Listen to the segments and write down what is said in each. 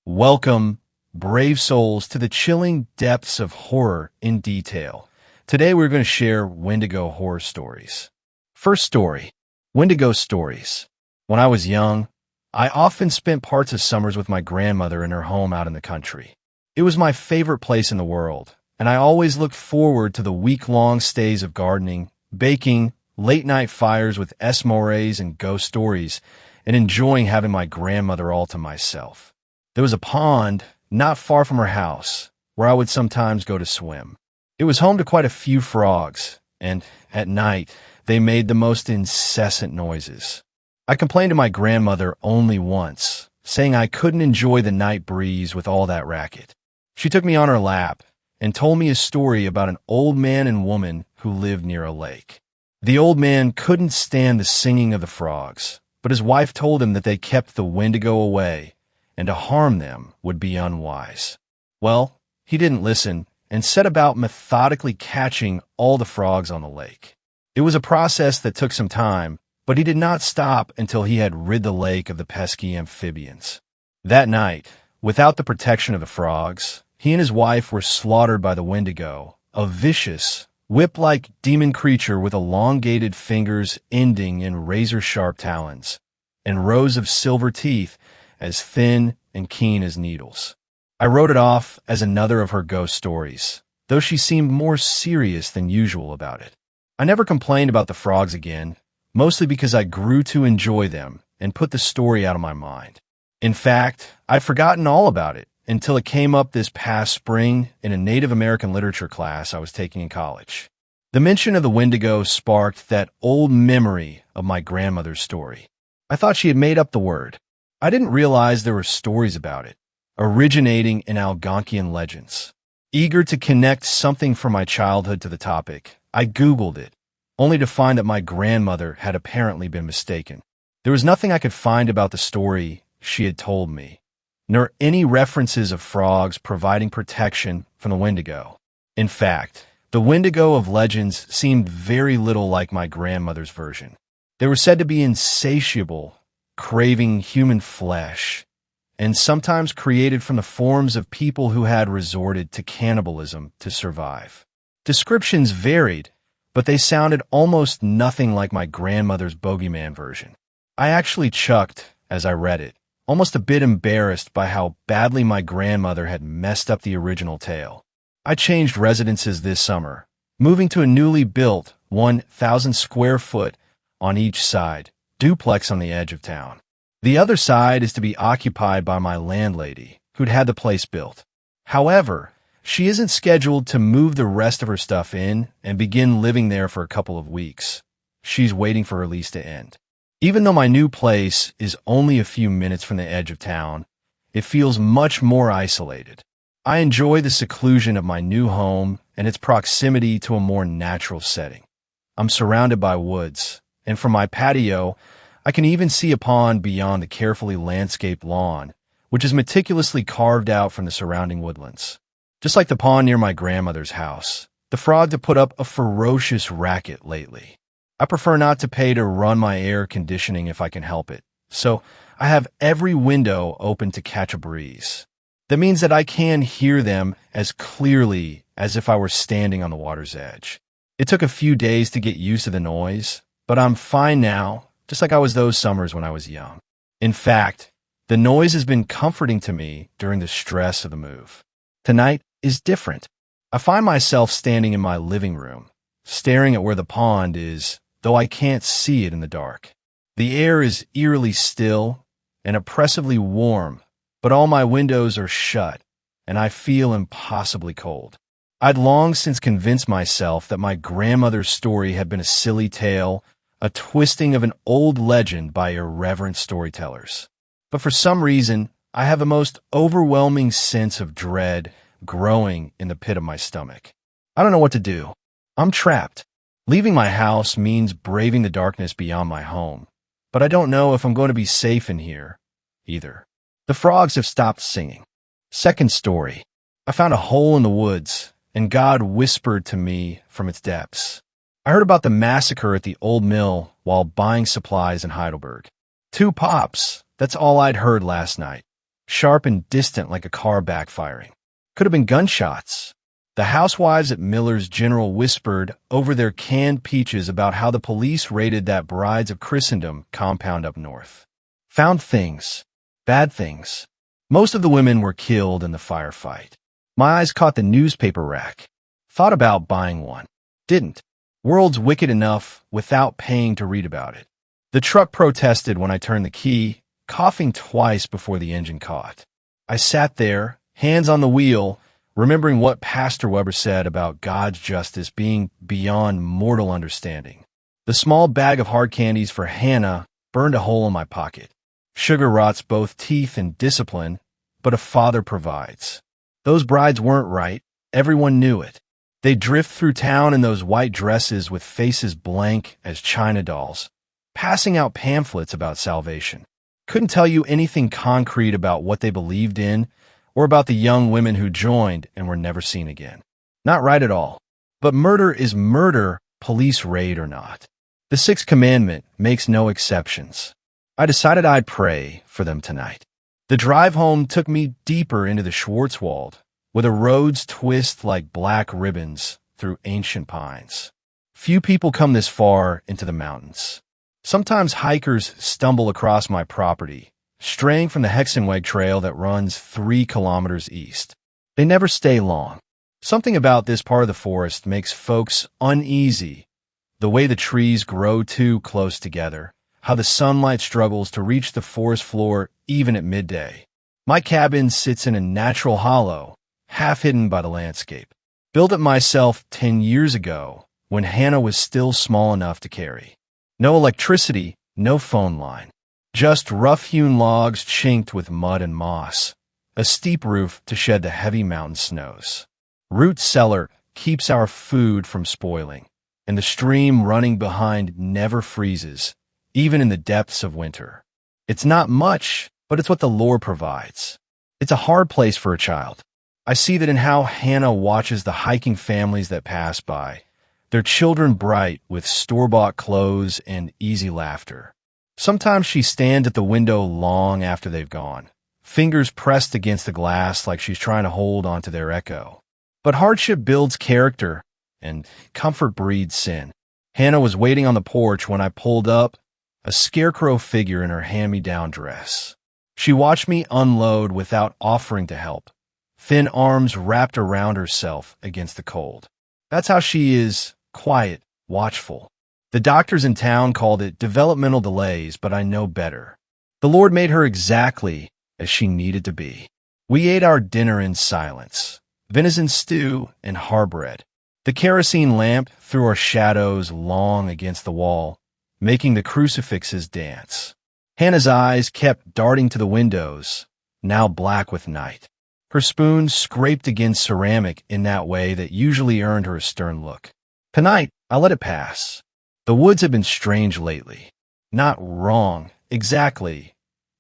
Welcome, brave souls, to the chilling depths of horror in detail. Today we're going to share Wendigo horror stories. First story, Wendigo stories. When I was young, I often spent parts of summers with my grandmother in her home out in the country. It was my favorite place in the world, and I always looked forward to the week-long stays of gardening, baking, late-night fires with s'mores and ghost stories, and enjoying having my grandmother all to myself. There was a pond not far from her house where I would sometimes go to swim. It was home to quite a few frogs, and at night they made the most incessant noises. I complained to my grandmother only once, saying I couldn't enjoy the night breeze with all that racket. She took me on her lap and told me a story about an old man and woman who lived near a lake. The old man couldn't stand the singing of the frogs, but his wife told him that they kept the Wendigo away, and to harm them would be unwise. Well, he didn't listen and set about methodically catching all the frogs on the lake. It was a process that took some time, but he did not stop until he had rid the lake of the pesky amphibians. That night, without the protection of the frogs, he and his wife were slaughtered by the Wendigo, a vicious, whip-like demon creature with elongated fingers ending in razor-sharp talons, and rows of silver teeth as thin and keen as needles. I wrote it off as another of her ghost stories, though she seemed more serious than usual about it. I never complained about the frogs again, mostly because I grew to enjoy them and put the story out of my mind. In fact, I'd forgotten all about it until it came up this past spring in a Native American literature class I was taking in college. The mention of the Wendigo sparked that old memory of my grandmother's story. I thought she had made up the word. I didn't realize there were stories about it, originating in Algonquian legends. Eager to connect something from my childhood to the topic, I Googled it, only to find that my grandmother had apparently been mistaken. There was nothing I could find about the story she had told me, nor any references of frogs providing protection from the Wendigo. In fact, the Wendigo of legends seemed very little like my grandmother's version. They were said to be insatiable, craving human flesh, and sometimes created from the forms of people who had resorted to cannibalism to survive. Descriptions varied, but they sounded almost nothing like my grandmother's bogeyman version. I actually chucked as I read it, almost a bit embarrassed by how badly my grandmother had messed up the original tale. I changed residences this summer, moving to a newly built 1,000 square foot on each side, duplex on the edge of town. The other side is to be occupied by my landlady, who'd had the place built. However, she isn't scheduled to move the rest of her stuff in and begin living there for a couple of weeks. She's waiting for her lease to end. Even though my new place is only a few minutes from the edge of town, it feels much more isolated. I enjoy the seclusion of my new home and its proximity to a more natural setting. I'm surrounded by woods, and from my patio, I can even see a pond beyond the carefully landscaped lawn, which is meticulously carved out from the surrounding woodlands. Just like the pond near my grandmother's house, the frogs have put up a ferocious racket lately. I prefer not to pay to run my air conditioning if I can help it, so I have every window open to catch a breeze. That means that I can hear them as clearly as if I were standing on the water's edge. It took a few days to get used to the noise, but I'm fine now, just like I was those summers when I was young. In fact, the noise has been comforting to me during the stress of the move. Tonight is different. I find myself standing in my living room, staring at where the pond is, though I can't see it in the dark. The air is eerily still and oppressively warm, but all my windows are shut, and I feel impossibly cold. I'd long since convinced myself that my grandmother's story had been a silly tale, a twisting of an old legend by irreverent storytellers. But for some reason, I have a most overwhelming sense of dread growing in the pit of my stomach. I don't know what to do. I'm trapped. Leaving my house means braving the darkness beyond my home, but I don't know if I'm going to be safe in here either. The frogs have stopped singing. Second story. I found a hole in the woods, and God whispered to me from its depths. I heard about the massacre at the old mill while buying supplies in Heidelberg. 2 pops, that's all I'd heard last night. sharp and distant like a car backfiring. Could have been gunshots. The housewives at Miller's General whispered over their canned peaches about how the police raided that Brides of Christendom compound up north. Found things. Bad things. Most of the women were killed in the firefight. My eyes caught the newspaper rack. Thought about buying one. Didn't. World's wicked enough without paying to read about it. The truck protested when I turned the key, coughing twice before the engine caught. I sat there, hands on the wheel, remembering what Pastor Weber said about God's justice being beyond mortal understanding. The small bag of hard candies for Hannah burned a hole in my pocket. Sugar rots both teeth and discipline, but a father provides. Those brides weren't right. Everyone knew it. They drift through town in those white dresses with faces blank as china dolls, passing out pamphlets about salvation. Couldn't tell you anything concrete about what they believed in, or about the young women who joined and were never seen again. Not right at all. But murder is murder, police raid or not. The Sixth Commandment makes no exceptions. I decided I'd pray for them tonight. The drive home took me deeper into the Schwarzwald, where the roads twist like black ribbons through ancient pines. Few people come this far into the mountains. Sometimes hikers stumble across my property, straying from the Hexenweg Trail that runs 3 kilometers east. They never stay long. Something about this part of the forest makes folks uneasy. The way the trees grow too close together, how the sunlight struggles to reach the forest floor even at midday. My cabin sits in a natural hollow, half hidden by the landscape. Built it myself 10 years ago, when Hannah was still small enough to carry. No electricity, no phone line. Just rough-hewn logs chinked with mud and moss, a steep roof to shed the heavy mountain snows. Root cellar keeps our food from spoiling, and the stream running behind never freezes, even in the depths of winter. It's not much, but it's what the Lord provides. It's a hard place for a child. I see that in how Hannah watches the hiking families that pass by, their children bright with store-bought clothes and easy laughter. Sometimes she stands at the window long after they've gone, fingers pressed against the glass like she's trying to hold onto their echo. But hardship builds character, and comfort breeds sin. Hannah was waiting on the porch when I pulled up, a scarecrow figure in her hand-me-down dress. She watched me unload without offering to help, thin arms wrapped around herself against the cold. That's how she is, quiet, watchful. The doctors in town called it developmental delays, but I know better. The Lord made her exactly as she needed to be. We ate our dinner in silence, venison stew and harbread. The kerosene lamp threw our shadows long against the wall, making the crucifixes dance. Hannah's eyes kept darting to the windows, now black with night. Her spoon scraped against ceramic in that way that usually earned her a stern look. Tonight, I let it pass. The woods have been strange lately. Not wrong, exactly.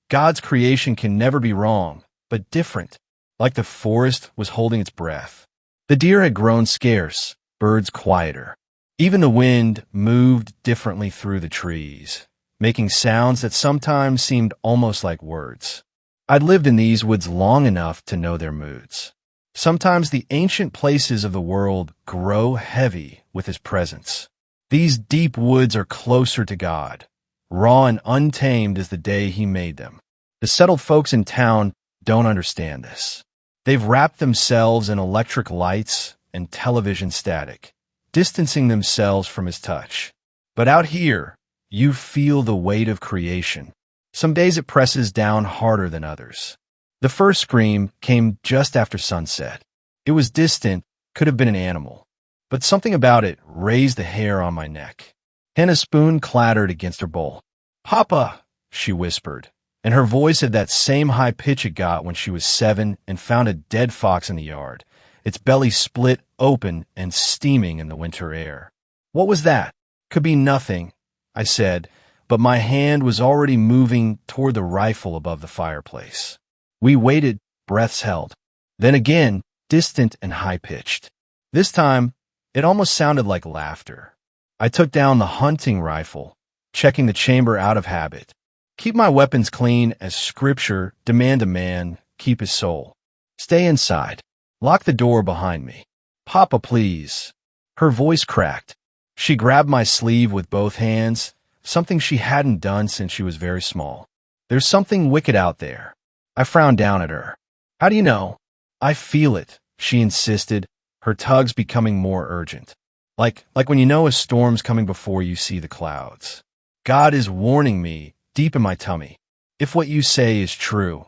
God's creation can never be wrong, but different, like the forest was holding its breath. The deer had grown scarce, birds quieter. Even the wind moved differently through the trees, making sounds that sometimes seemed almost like words. I'd lived in these woods long enough to know their moods. Sometimes the ancient places of the world grow heavy with his presence. These deep woods are closer to God, raw and untamed as the day he made them. The settled folks in town don't understand this. They've wrapped themselves in electric lights and television static, distancing themselves from his touch. But out here, you feel the weight of creation. Some days it presses down harder than others. The first scream came just after sunset. It was distant, could have been an animal. But something about it raised the hair on my neck. Hannah's spoon clattered against her bowl. "Papa," she whispered, and her voice had that same high pitch it got when she was 7 and found a dead fox in the yard, its belly split open and steaming in the winter air. "What was that?" "Could be nothing," I said, but my hand was already moving toward the rifle above the fireplace. We waited, breaths held. Then again, distant and high-pitched. This time, it almost sounded like laughter. I took down the hunting rifle, checking the chamber out of habit. Keep my weapons clean as scripture demand a man keep his soul. Stay inside. Lock the door behind me. Papa, please. Her voice cracked. She grabbed my sleeve with both hands, something she hadn't done since she was very small. There's something wicked out there. I frowned down at her. How do you know? I feel it, she insisted, her tugs becoming more urgent. Like when you know a storm's coming before you see the clouds. God is warning me deep in my tummy. If what you say is true,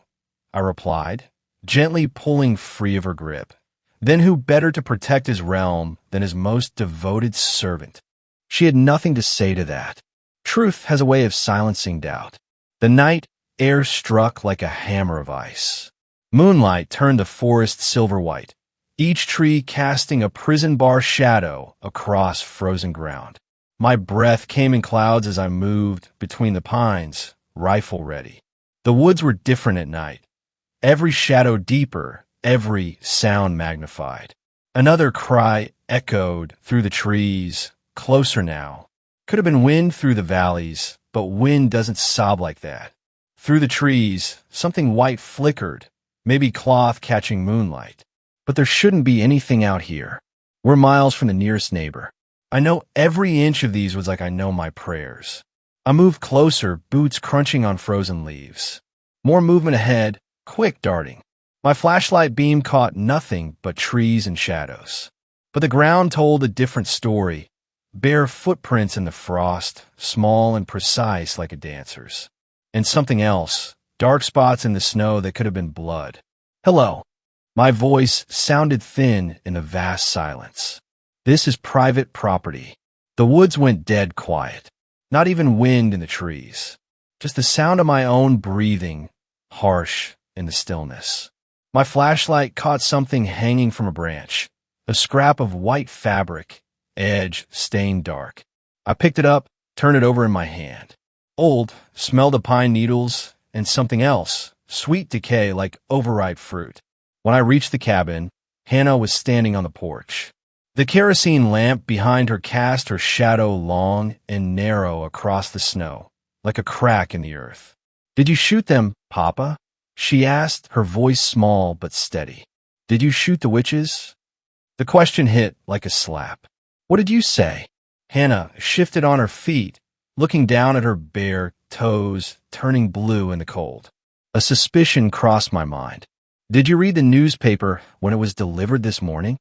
I replied, gently pulling free of her grip. Then who better to protect his realm than his most devoted servant? She had nothing to say to that. Truth has a way of silencing doubt. The night air struck like a hammer of ice. Moonlight turned the forest silver white, each tree casting a prison bar shadow across frozen ground. My breath came in clouds as I moved between the pines, rifle ready. The woods were different at night. Every shadow deeper, every sound magnified. Another cry echoed through the trees, closer now. Could have been wind through the valleys, but wind doesn't sob like that. Through the trees, something white flickered, maybe cloth catching moonlight. But there shouldn't be anything out here. We're miles from the nearest neighbor. I know every inch of these was like I know my prayers. I moved closer, boots crunching on frozen leaves. More movement ahead, quick darting. My flashlight beam caught nothing but trees and shadows. But the ground told a different story. Bare footprints in the frost, small and precise like a dancer's. And something else, dark spots in the snow that could have been blood. Hello. My voice sounded thin in the vast silence. This is private property. The woods went dead quiet. Not even wind in the trees. Just the sound of my own breathing, harsh in the stillness. My flashlight caught something hanging from a branch. A scrap of white fabric, edge stained dark. I picked it up, turned it over in my hand. Old, smelled of pine needles, and something else, sweet decay like overripe fruit. When I reached the cabin, Hannah was standing on the porch. The kerosene lamp behind her cast her shadow long and narrow across the snow, like a crack in the earth. "Did you shoot them, Papa?" she asked, her voice small but steady. "Did you shoot the witches?" The question hit like a slap. "What did you say?" Hannah shifted on her feet, looking down at her bare toes, turning blue in the cold. A suspicion crossed my mind. "Did you read the newspaper when it was delivered this morning?"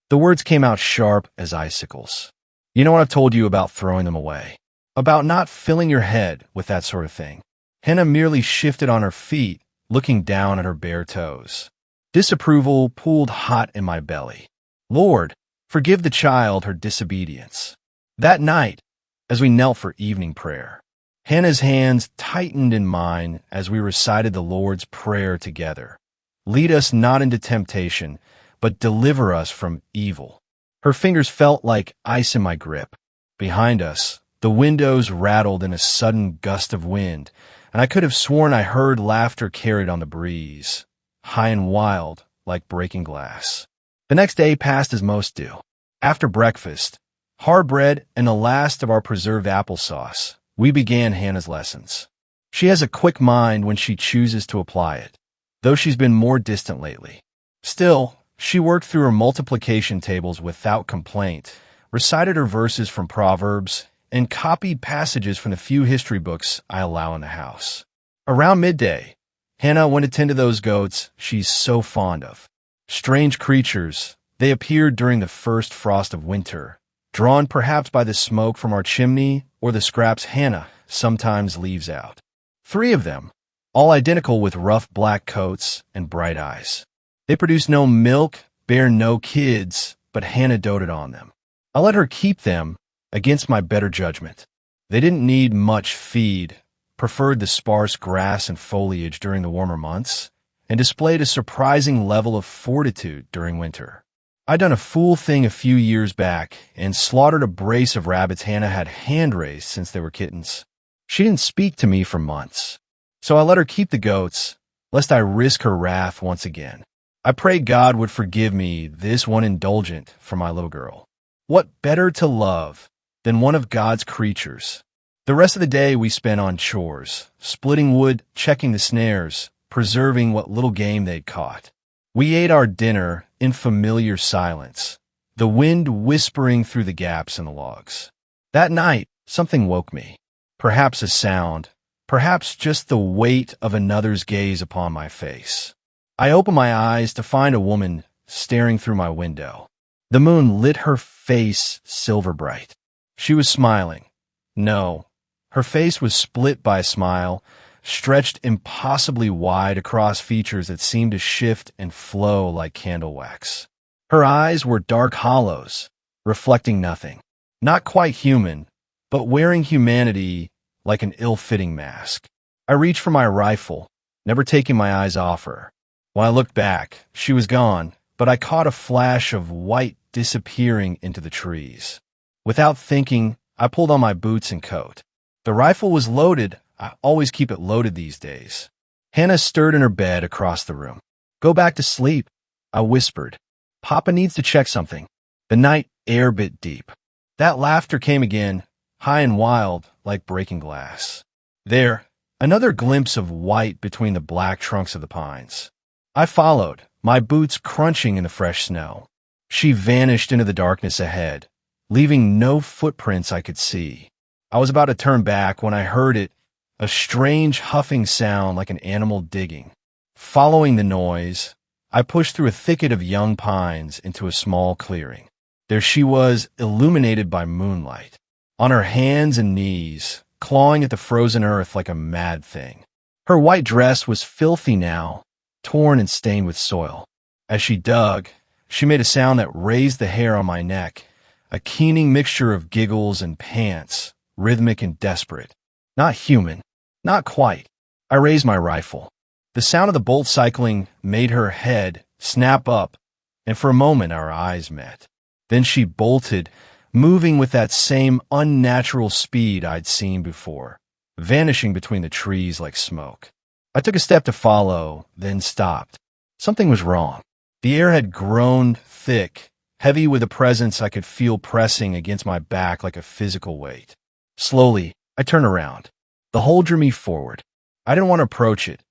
The words came out sharp as icicles. "You know what I've told you about throwing them away? About not filling your head with that sort of thing." Hannah merely shifted on her feet, looking down at her bare toes. Disapproval pooled hot in my belly. Lord, forgive the child her disobedience. That night, as we knelt for evening prayer, Hannah's hands tightened in mine as we recited the Lord's Prayer together. "Lead us not into temptation, but deliver us from evil." Her fingers felt like ice in my grip. Behind us, the windows rattled in a sudden gust of wind, and I could have sworn I heard laughter carried on the breeze, high and wild, like breaking glass. The next day passed as most do. After breakfast, hard bread and the last of our preserved applesauce, we began Hannah's lessons. She has a quick mind when she chooses to apply it, though she's been more distant lately. Still, she worked through her multiplication tables without complaint, recited her verses from Proverbs, and copied passages from the few history books I allow in the house. Around midday, Hannah went to tend to those goats she's so fond of. Strange creatures, they appeared during the first frost of winter, drawn perhaps by the smoke from our chimney or the scraps Hannah sometimes leaves out. 3 of them, all identical with rough black coats and bright eyes. They produced no milk, bare no kids, but Hannah doted on them. I let her keep them against my better judgment. They didn't need much feed, preferred the sparse grass and foliage during the warmer months, and displayed a surprising level of fortitude during winter. I'd done a fool thing a few years back and slaughtered a brace of rabbits Hannah had hand-raised since they were kittens. She didn't speak to me for months, so I let her keep the goats, lest I risk her wrath once again. I prayed God would forgive me this one indulgent for my little girl. What better to love than one of God's creatures? The rest of the day we spent on chores, splitting wood, checking the snares, preserving what little game they'd caught. We ate our dinner in familiar silence, the wind whispering through the gaps in the logs. That night, something woke me. Perhaps a sound, perhaps just the weight of another's gaze upon my face. I opened my eyes to find a woman staring through my window. The moon lit her face silver bright. She was smiling. No, her face was split by a smile, stretched impossibly wide across features that seemed to shift and flow like candle wax. Her eyes were dark hollows, reflecting nothing. Not quite human, but wearing humanity like an ill-fitting mask. I reached for my rifle, never taking my eyes off her. When I looked back, she was gone, but I caught a flash of white disappearing into the trees. Without thinking, I pulled on my boots and coat. The rifle was loaded. I always keep it loaded these days. Hannah stirred in her bed across the room. "Go back to sleep," I whispered. "Papa needs to check something." The night air bit deep. That laughter came again, high and wild, like breaking glass. There, another glimpse of white between the black trunks of the pines. I followed, my boots crunching in the fresh snow. She vanished into the darkness ahead, leaving no footprints I could see. I was about to turn back when I heard it, a strange huffing sound like an animal digging. Following the noise, I pushed through a thicket of young pines into a small clearing. There she was, illuminated by moonlight, on her hands and knees, clawing at the frozen earth like a mad thing. Her white dress was filthy now, torn and stained with soil. As she dug, she made a sound that raised the hair on my neck, a keening mixture of giggles and pants, rhythmic and desperate. Not human, not quite. I raised my rifle. The sound of the bolt cycling made her head snap up, and for a moment our eyes met. Then she bolted, moving with that same unnatural speed I'd seen before, vanishing between the trees like smoke. I took a step to follow, then stopped. Something was wrong. The air had grown thick, heavy with a presence I could feel pressing against my back like a physical weight. Slowly, I turned around. The hole drew me forward. I didn't want to approach it.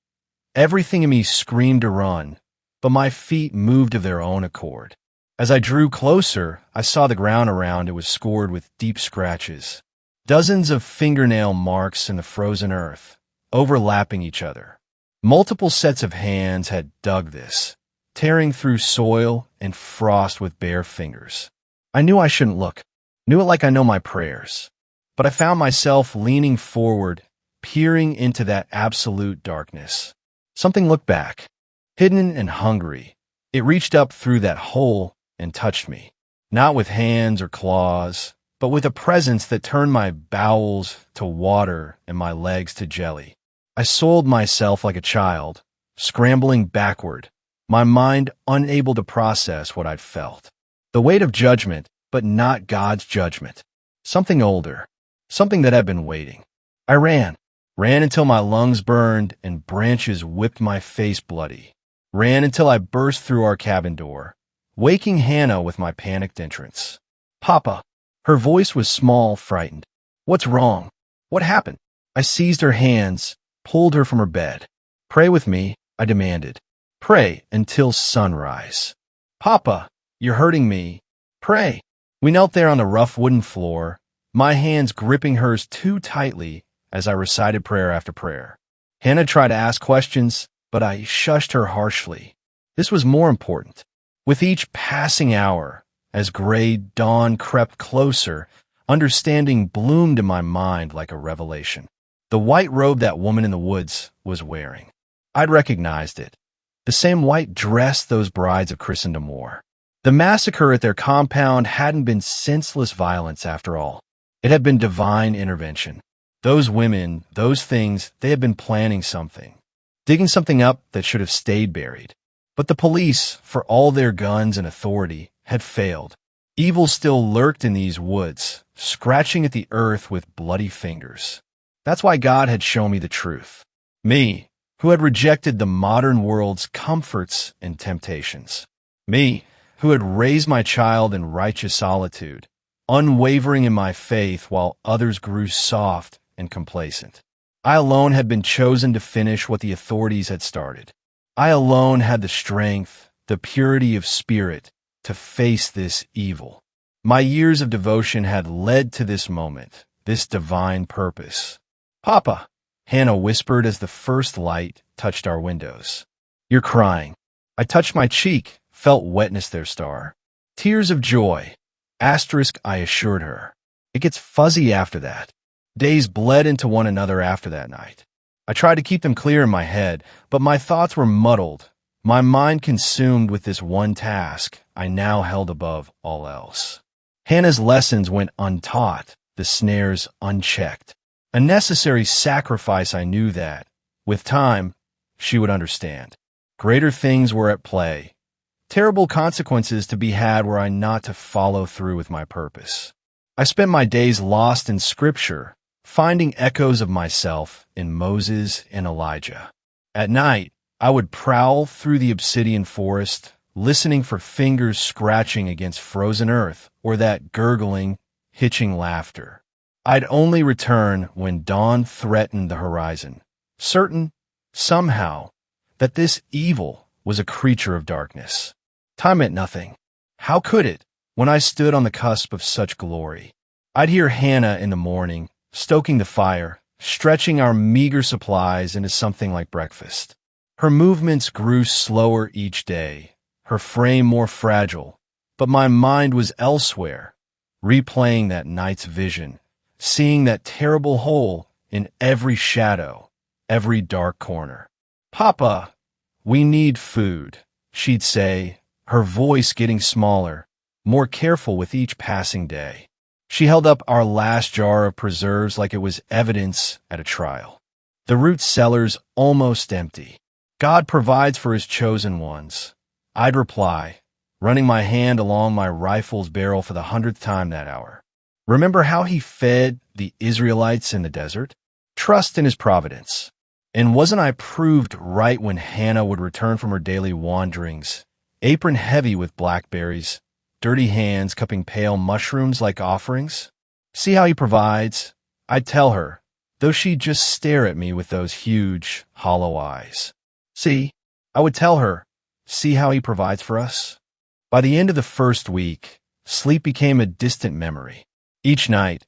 Everything in me screamed to run, but my feet moved of their own accord. As I drew closer, I saw the ground around it was scored with deep scratches. Dozens of fingernail marks in the frozen earth, overlapping each other. Multiple sets of hands had dug this, tearing through soil and frost with bare fingers. I knew I shouldn't look, knew it like I know my prayers. But I found myself leaning forward, peering into that absolute darkness. Something looked back, hidden and hungry. It reached up through that hole and touched me, not with hands or claws, but with a presence that turned my bowels to water and my legs to jelly. I soiled myself like a child, scrambling backward, my mind unable to process what I'd felt. The weight of judgment, but not God's judgment. Something older, something that had been waiting. I ran until my lungs burned and branches whipped my face bloody. Ran until I burst through our cabin door, waking Hannah with my panicked entrance. "Papa." Her voice was small, frightened. "What's wrong? What happened?" I seized her hands, pulled her from her bed. "Pray with me," I demanded. "Pray until sunrise." "Papa, you're hurting me. Pray." We knelt there on the rough wooden floor, my hands gripping hers too tightly as I recited prayer after prayer. Hannah tried to ask questions, but I shushed her harshly. This was more important. With each passing hour, as gray dawn crept closer, understanding bloomed in my mind like a revelation. The white robe that woman in the woods was wearing. I'd recognized it. The same white dress those brides of Christendom wore. The massacre at their compound hadn't been senseless violence after all. It had been divine intervention. Those women, those things, they had been planning something. Digging something up that should have stayed buried. But the police, for all their guns and authority, had failed. Evil still lurked in these woods, scratching at the earth with bloody fingers. That's why God had shown me the truth. Me, who had rejected the modern world's comforts and temptations. Me, who had raised my child in righteous solitude, unwavering in my faith while others grew soft and complacent. I alone had been chosen to finish what the authorities had started. I alone had the strength, the purity of spirit to face this evil. My years of devotion had led to this moment, this divine purpose. "Papa," Hannah whispered as the first light touched our windows. "You're crying." I touched my cheek, felt wetness there, star. "Tears of joy." Asterisk, I assured her. "It gets fuzzy after that." Days bled into one another after that night. I tried to keep them clear in my head, but my thoughts were muddled, my mind consumed with this one task I now held above all else. Hannah's lessons went untaught, the snares unchecked. A necessary sacrifice, I knew that. With time, she would understand. Greater things were at play. Terrible consequences to be had were I not to follow through with my purpose. I spent my days lost in Scripture, finding echoes of myself in Moses and Elijah. At night, I would prowl through the obsidian forest, listening for fingers scratching against frozen earth or that gurgling, hitching laughter. I'd only return when dawn threatened the horizon, certain, somehow, that this evil was a creature of darkness. Time meant nothing. How could it, when I stood on the cusp of such glory? I'd hear Hannah in the morning, stoking the fire, stretching our meager supplies into something like breakfast. Her movements grew slower each day, her frame more fragile, but my mind was elsewhere, replaying that night's vision, seeing that terrible hole in every shadow, every dark corner. "Papa, we need food," she'd say, her voice getting smaller, more careful with each passing day. She held up our last jar of preserves like it was evidence at a trial. The root cellar's almost empty. "God provides for his chosen ones," I'd reply, running my hand along my rifle's barrel for the 100th time that hour. Remember how he fed the Israelites in the desert? Trust in his providence. And wasn't I proved right when Hannah would return from her daily wanderings, apron heavy with blackberries, dirty hands cupping pale mushrooms like offerings? "See how he provides," I'd tell her, though she'd just stare at me with those huge, hollow eyes. "See," I would tell her, "see how he provides for us?" By the end of the first week, sleep became a distant memory. Each night,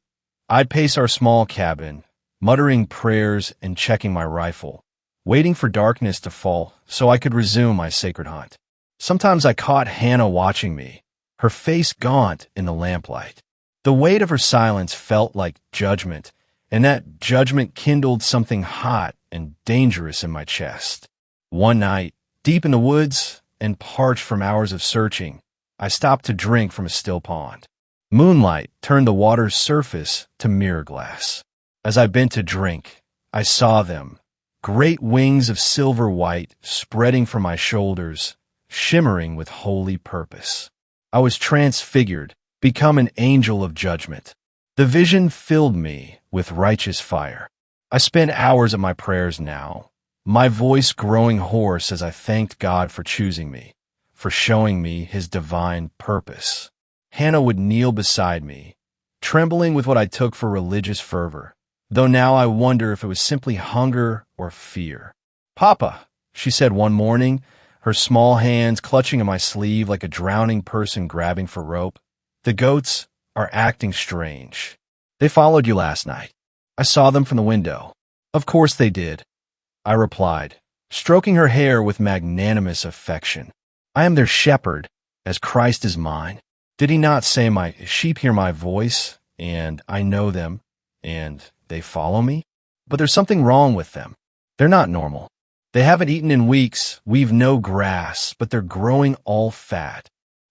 I'd pace our small cabin, muttering prayers and checking my rifle, waiting for darkness to fall so I could resume my sacred hunt. Sometimes I caught Hannah watching me, her face gaunt in the lamplight. The weight of her silence felt like judgment, and that judgment kindled something hot and dangerous in my chest. One night, deep in the woods and parched from hours of searching, I stopped to drink from a still pond. Moonlight turned the water's surface to mirror glass. As I bent to drink, I saw them, great wings of silver white spreading from my shoulders, shimmering with holy purpose. I was transfigured, become an angel of judgment. The vision filled me with righteous fire. I spent hours at my prayers now, my voice growing hoarse as I thanked God for choosing me, for showing me his divine purpose. Hannah would kneel beside me, trembling with what I took for religious fervor, though now I wonder if it was simply hunger or fear. "Papa," she said one morning, her small hands clutching at my sleeve like a drowning person grabbing for rope, "the goats are acting strange. They followed you last night. I saw them from the window." "Of course they did," I replied, stroking her hair with magnanimous affection. "I am their shepherd, as Christ is mine. Did he not say my sheep hear my voice, and I know them, and they follow me? But there's something wrong with them. They're not normal. They haven't eaten in weeks, we've no grass, but they're growing all fat."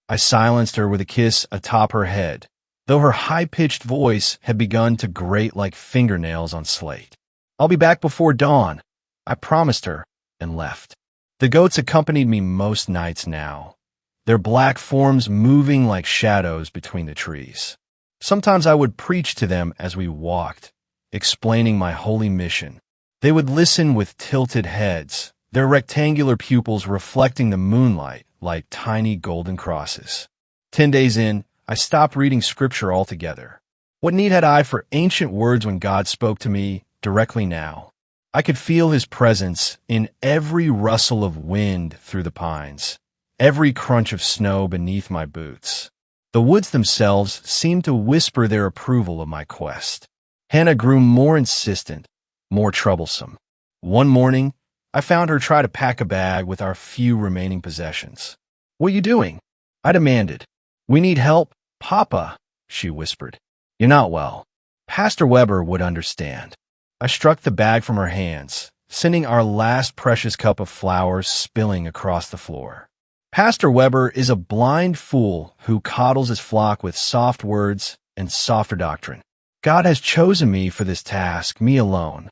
I silenced her with a kiss atop her head, though her high-pitched voice had begun to grate like fingernails on slate. "I'll be back before dawn," I promised her, and left. The goats accompanied me most nights now, their black forms moving like shadows between the trees. Sometimes I would preach to them as we walked, explaining my holy mission. They would listen with tilted heads, their rectangular pupils reflecting the moonlight like tiny golden crosses. 10 days in, I stopped reading scripture altogether. What need had I for ancient words when God spoke to me directly now? I could feel his presence in every rustle of wind through the pines, every crunch of snow beneath my boots. The woods themselves seemed to whisper their approval of my quest. Hannah grew more insistent, more troublesome. One morning, I found her try to pack a bag with our few remaining possessions. "What are you doing?" I demanded. "We need help, Papa," she whispered. "You're not well. Pastor Weber would understand." I struck the bag from her hands, sending our last precious cup of flowers spilling across the floor. Pastor Weber is a blind fool who coddles his flock with soft words and softer doctrine. God has chosen me for this task, me alone.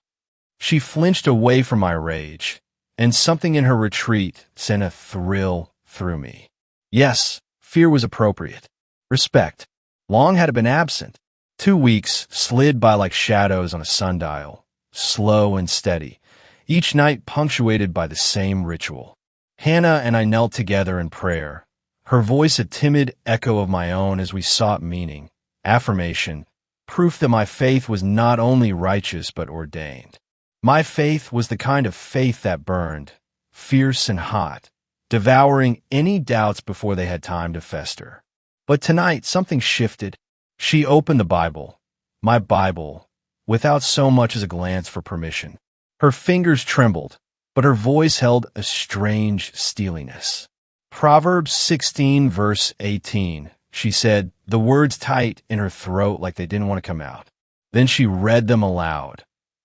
She flinched away from my rage, and something in her retreat sent a thrill through me. Yes, fear was appropriate. Respect. Long had it been absent. 2 weeks slid by like shadows on a sundial, slow and steady, each night punctuated by the same ritual. Hannah and I knelt together in prayer, her voice a timid echo of my own as we sought meaning, affirmation, proof that my faith was not only righteous but ordained. My faith was the kind of faith that burned, fierce and hot, devouring any doubts before they had time to fester. But tonight something shifted. She opened the Bible, my Bible, without so much as a glance for permission. Her fingers trembled, but her voice held a strange steeliness. Proverbs 16, verse 18, she said, the words tight in her throat like they didn't want to come out. Then she read them aloud.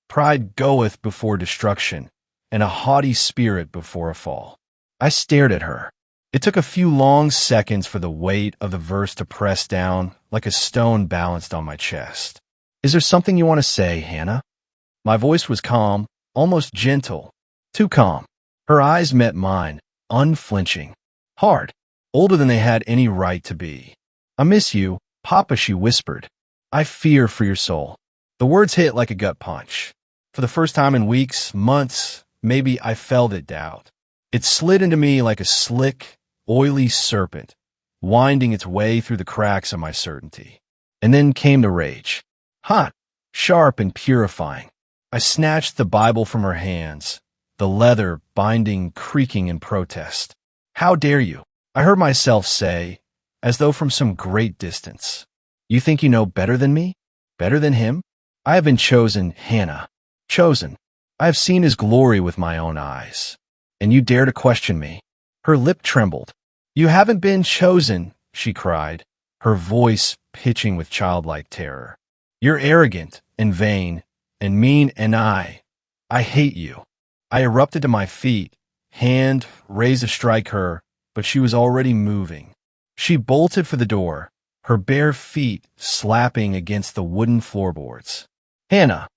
Pride goeth before destruction, and a haughty spirit before a fall. I stared at her. It took a few long seconds for the weight of the verse to press down like a stone balanced on my chest. "Is there something you want to say, Hannah?" My voice was calm, almost gentle. Too calm. Her eyes met mine, unflinching. Hard. Older than they had any right to be. "I miss you, Papa," she whispered. "I fear for your soul." The words hit like a gut punch. For the first time in weeks, months, maybe, I felt it doubt. It slid into me like a slick, oily serpent, winding its way through the cracks of my certainty. And then came the rage. Hot, sharp, and purifying. I snatched the Bible from her hands, the leather binding creaking in protest. "How dare you?" I heard myself say, as though from some great distance. "You think you know better than me? Better than him? I have been chosen, Hannah. Chosen. I have seen his glory with my own eyes. And you dare to question me?" Her lip trembled. "You haven't been chosen," she cried, her voice pitching with childlike terror. "You're arrogant and vain and mean, and I hate you." I erupted to my feet, hand raised to strike her, but she was already moving. She bolted for the door, her bare feet slapping against the wooden floorboards. "Hannah!"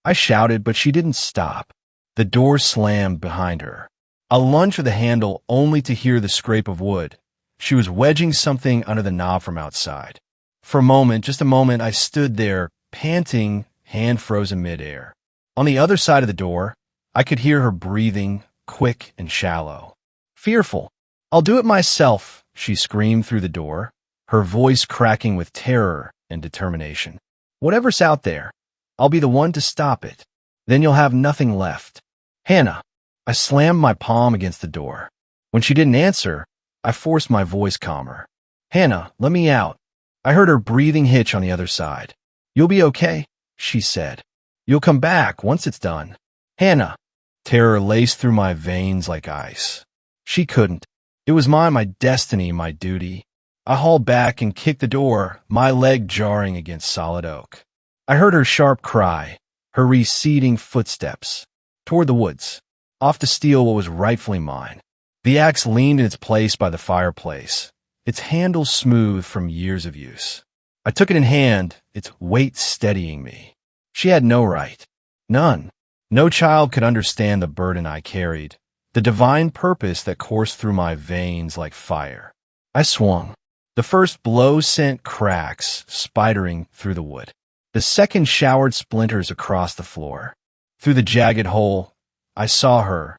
I shouted, but she didn't stop. The door slammed behind her. I lunged for the handle only to hear the scrape of wood. She was wedging something under the knob from outside. For a moment, just a moment, I stood there, panting, hand frozen midair. On the other side of the door, I could hear her breathing, quick and shallow. Fearful. "I'll do it myself," she screamed through the door, her voice cracking with terror and determination. "Whatever's out there, I'll be the one to stop it. Then you'll have nothing left." "Hannah." I slammed my palm against the door. When she didn't answer, I forced my voice calmer. "Hannah, let me out." I heard her breathing hitch on the other side. "You'll be okay," she said. "You'll come back once it's done." "Hannah." Terror laced through my veins like ice. She couldn't. It was my destiny, my duty. I hauled back and kicked the door, my leg jarring against solid oak. I heard her sharp cry, her receding footsteps, toward the woods, off to steal what was rightfully mine. The axe leaned in its place by the fireplace, its handle smooth from years of use. I took it in hand, its weight steadying me. She had no right. None. No child could understand the burden I carried, the divine purpose that coursed through my veins like fire. I swung. The first blow sent cracks spidering through the wood. The second showered splinters across the floor. Through the jagged hole, I saw her,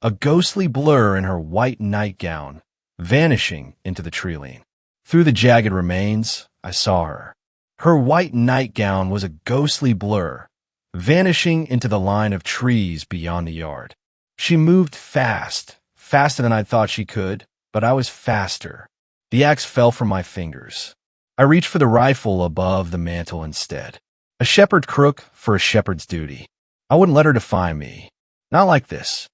a ghostly blur in her white nightgown, vanishing into the tree lane. Through the jagged remains, I saw her. Her white nightgown was a ghostly blur, vanishing into the line of trees beyond the yard. She moved fast, faster than I thought she could, but I was faster. The axe fell from my fingers. I reached for the rifle above the mantel instead. A shepherd crook for a shepherd's duty. I wouldn't let her define me. Not like this.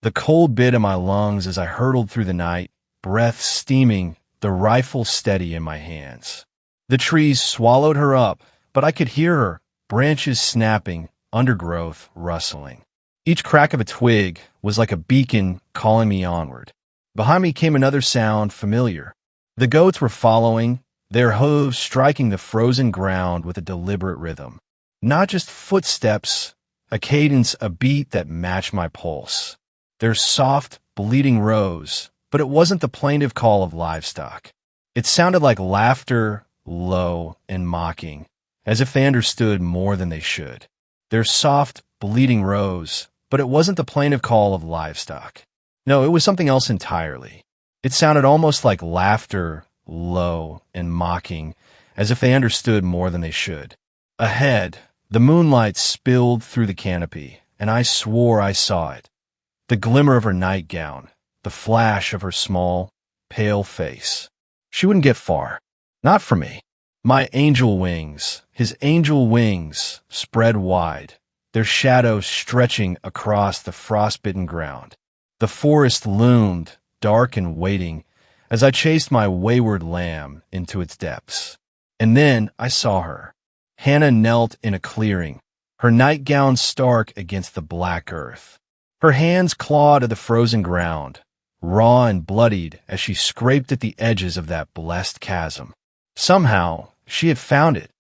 The cold bit in my lungs as I hurtled through the night, breath steaming, the rifle steady in my hands. The trees swallowed her up, but I could hear her, branches snapping, undergrowth rustling. Each crack of a twig was like a beacon calling me onward. Behind me came another sound familiar. The goats were following, their hooves striking the frozen ground with a deliberate rhythm. Not just footsteps, a cadence, a beat that matched my pulse. Their soft, bleating rose, but it wasn't the plaintive call of livestock. It sounded like laughter, low and mocking, as if they understood more than they should. Their soft, bleating rose, but it wasn't the plaintive call of livestock. No, it was something else entirely. It sounded almost like laughter, low and mocking, as if they understood more than they should. Ahead, the moonlight spilled through the canopy, and I swore I saw it. The glimmer of her nightgown, the flash of her small, pale face. She wouldn't get far. Not for me. My angel wings, his angel wings, spread wide, their shadows stretching across the frostbitten ground. The forest loomed, dark and waiting, as I chased my wayward lamb into its depths. And then I saw her. Hannah knelt in a clearing, her nightgown stark against the black earth. Her hands clawed at the frozen ground, raw and bloodied as she scraped at the edges of that blessed chasm. Somehow, she had found it,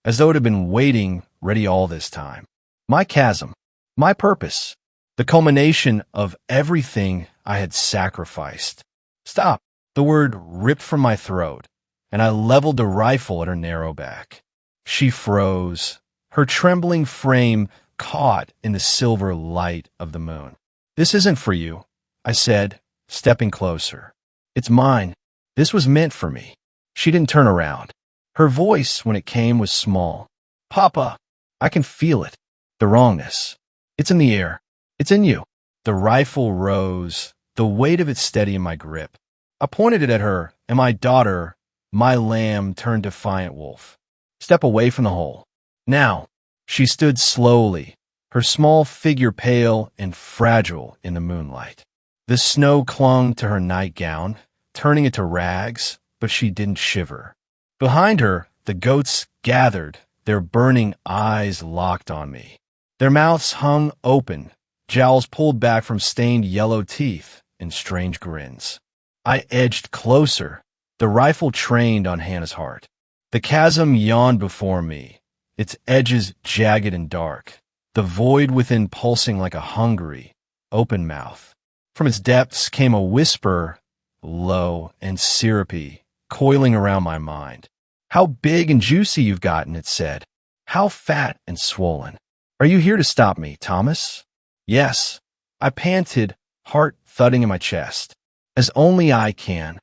as though it had been waiting ready all this time. My chasm, my purpose, the culmination of everything I had sacrificed. Stop! The word ripped from my throat, and I leveled the rifle at her narrow back. She froze, her trembling frame caught in the silver light of the moon. This isn't for you, I said, stepping closer. It's mine. This was meant for me. She didn't turn around. Her voice, when it came, was small. Papa, I can feel it. The wrongness. It's in the air. It's in you. The rifle rose, the weight of it steady in my grip. I pointed it at her, and my daughter, my lamb, turned defiant wolf. Step away from the hole. Now. She stood slowly, her small figure pale and fragile in the moonlight. The snow clung to her nightgown, turning it to rags, but she didn't shiver. Behind her, the goats gathered, their burning eyes locked on me. Their mouths hung open, jowls pulled back from stained yellow teeth in strange grins. I edged closer, the rifle trained on Hannah's heart. The chasm yawned before me, its edges jagged and dark, the void within pulsing like a hungry, open mouth. From its depths came a whisper, low and syrupy, coiling around my mind. How big and juicy you've gotten, it said. How fat and swollen. Are you here to stop me, Thomas? Yes. I panted, heart thudding in my chest. As only I can.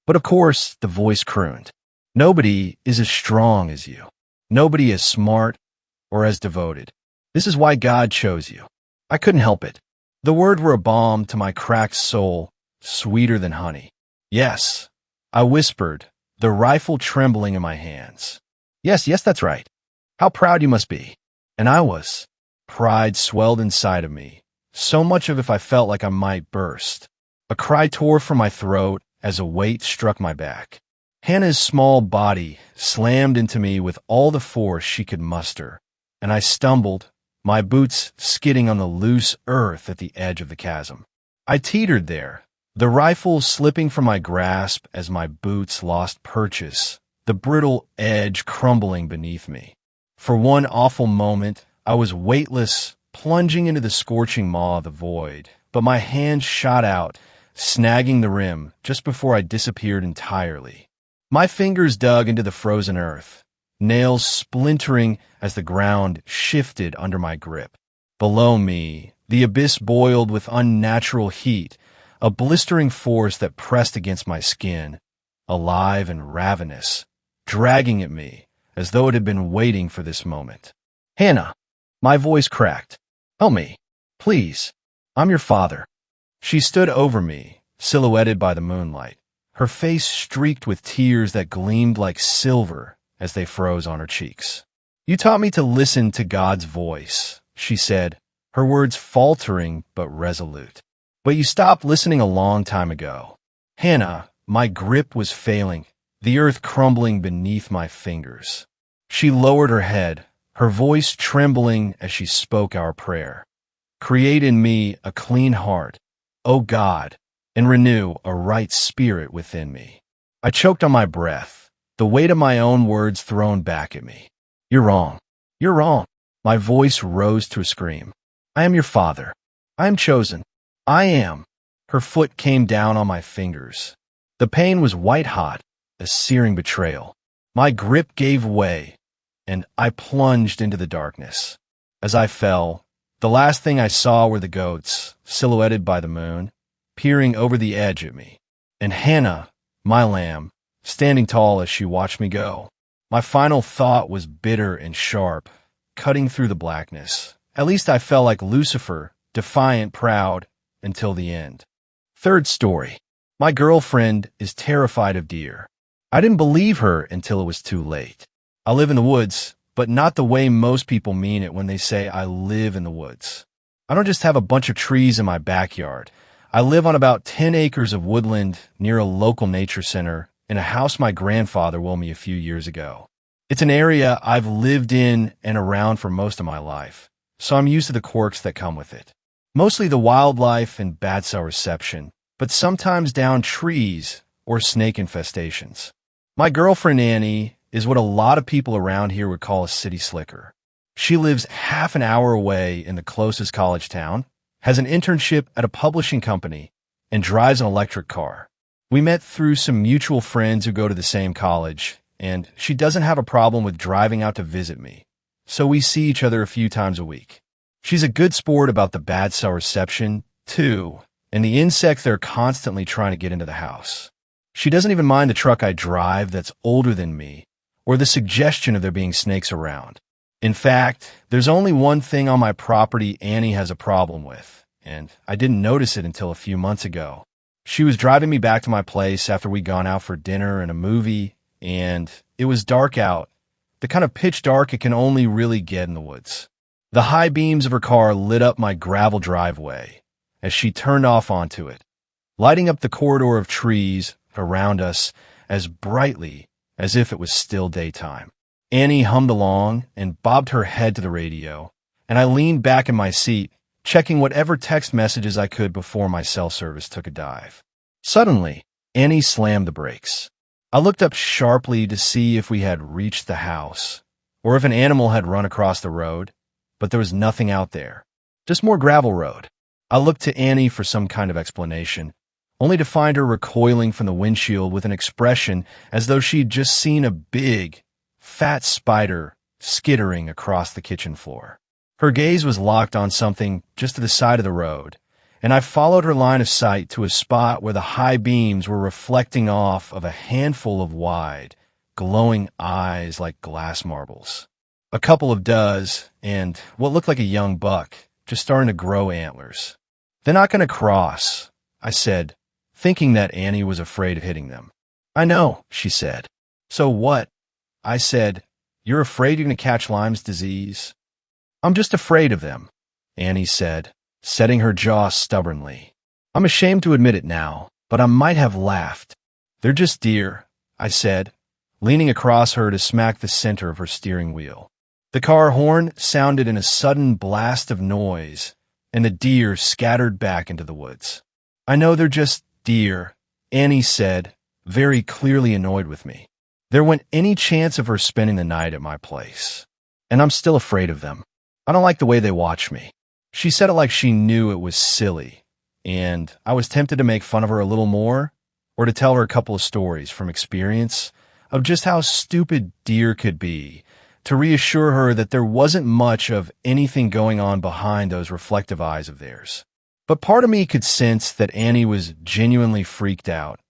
But of course, the voice crooned. Nobody is as strong as you. Nobody as smart or as devoted. This is why God chose you. I couldn't help it. The words were a balm to my cracked soul, sweeter than honey. Yes, I whispered, the rifle trembling in my hands. Yes, that's right. How proud you must be. And I was. Pride swelled inside of me, so much of it I felt like I might burst. A cry tore from my throat as a weight struck my back. Hannah's small body slammed into me with all the force she could muster, and I stumbled, my boots skidding on the loose earth at the edge of the chasm. I teetered there, the rifle slipping from my grasp as my boots lost purchase, the brittle edge crumbling beneath me. For one awful moment, I was weightless, plunging into the scorching maw of the void, but my hand shot out, snagging the rim just before I disappeared entirely. My fingers dug into the frozen earth, nails splintering as the ground shifted under my grip. Below me, the abyss boiled with unnatural heat, a blistering force that pressed against my skin, alive and ravenous, dragging at me as though it had been waiting for this moment. "Hannah," my voice cracked. "Help me, please. I'm your father." She stood over me, silhouetted by the moonlight, her face streaked with tears that gleamed like silver as they froze on her cheeks. "You taught me to listen to God's voice," she said, her words faltering but resolute. "But you stopped listening a long time ago." "Hannah," my grip was failing, the earth crumbling beneath my fingers. She lowered her head, her voice trembling as she spoke our prayer. "Create in me a clean heart, O God, and renew a right spirit within me." I choked on my breath, the weight of my own words thrown back at me. "You're wrong. You're wrong." My voice rose to a scream. "I am your father. I am chosen. I am." Her foot came down on my fingers. The pain was white-hot, a searing betrayal. My grip gave way, and I plunged into the darkness. As I fell, the last thing I saw were the goats, silhouetted by the moon, peering over the edge at me, and Hannah, my lamb, standing tall as she watched me go. My final thought was bitter and sharp, cutting through the blackness. At least I felt like Lucifer, defiant, proud, until the end. Third story. My girlfriend is terrified of deer. I didn't believe her until it was too late. I live in the woods, but not the way most people mean it when they say I live in the woods. I don't just have a bunch of trees in my backyard. I live on about 10 acres of woodland near a local nature center in a house my grandfather willed me a few years ago. It's an area I've lived in and around for most of my life, so I'm used to the quirks that come with it. Mostly the wildlife and bad cell reception, but sometimes down trees or snake infestations. My girlfriend Annie is what a lot of people around here would call a city slicker. She lives half an hour away in the closest college town, has an internship at a publishing company, and drives an electric car. We met through some mutual friends who go to the same college, and she doesn't have a problem with driving out to visit me, so we see each other a few times a week. She's a good sport about the bad cell reception, too, and the insects that are constantly trying to get into the house. She doesn't even mind the truck I drive that's older than me, or the suggestion of there being snakes around. In fact, there's only one thing on my property Annie has a problem with, and I didn't notice it until a few months ago. She was driving me back to my place after we'd gone out for dinner and a movie, and it was dark out, the kind of pitch dark it can only really get in the woods. The high beams of her car lit up my gravel driveway as she turned off onto it, lighting up the corridor of trees around us as brightly as if it was still daytime. Annie hummed along and bobbed her head to the radio, and I leaned back in my seat, checking whatever text messages I could before my cell service took a dive. Suddenly, Annie slammed the brakes. I looked up sharply to see if we had reached the house, or if an animal had run across the road, but there was nothing out there, just more gravel road. I looked to Annie for some kind of explanation, only to find her recoiling from the windshield with an expression as though she'd just seen a big, fat spider skittering across the kitchen floor. Her gaze was locked on something just to the side of the road, and I followed her line of sight to a spot where the high beams were reflecting off of a handful of wide, glowing eyes like glass marbles. A couple of does, and what looked like a young buck, just starting to grow antlers. "They're not going to cross," I said, thinking that Annie was afraid of hitting them. "I know," she said. "So what?" I said, "You're afraid you're going to catch Lyme's disease?" "I'm just afraid of them," Annie said, setting her jaw stubbornly. "I'm ashamed to admit it now, but I might have laughed." "They're just deer," I said, leaning across her to smack the center of her steering wheel. The car horn sounded in a sudden blast of noise, and the deer scattered back into the woods. "I know they're just deer," Annie said, very clearly annoyed with me. There wasn't any chance of her spending the night at my place, and I'm still afraid of them. I don't like the way they watch me. She said it like she knew it was silly, and I was tempted to make fun of her a little more, or to tell her a couple of stories from experience of just how stupid deer could be, to reassure her that there wasn't much of anything going on behind those reflective eyes of theirs. But part of me could sense that Annie was genuinely freaked out,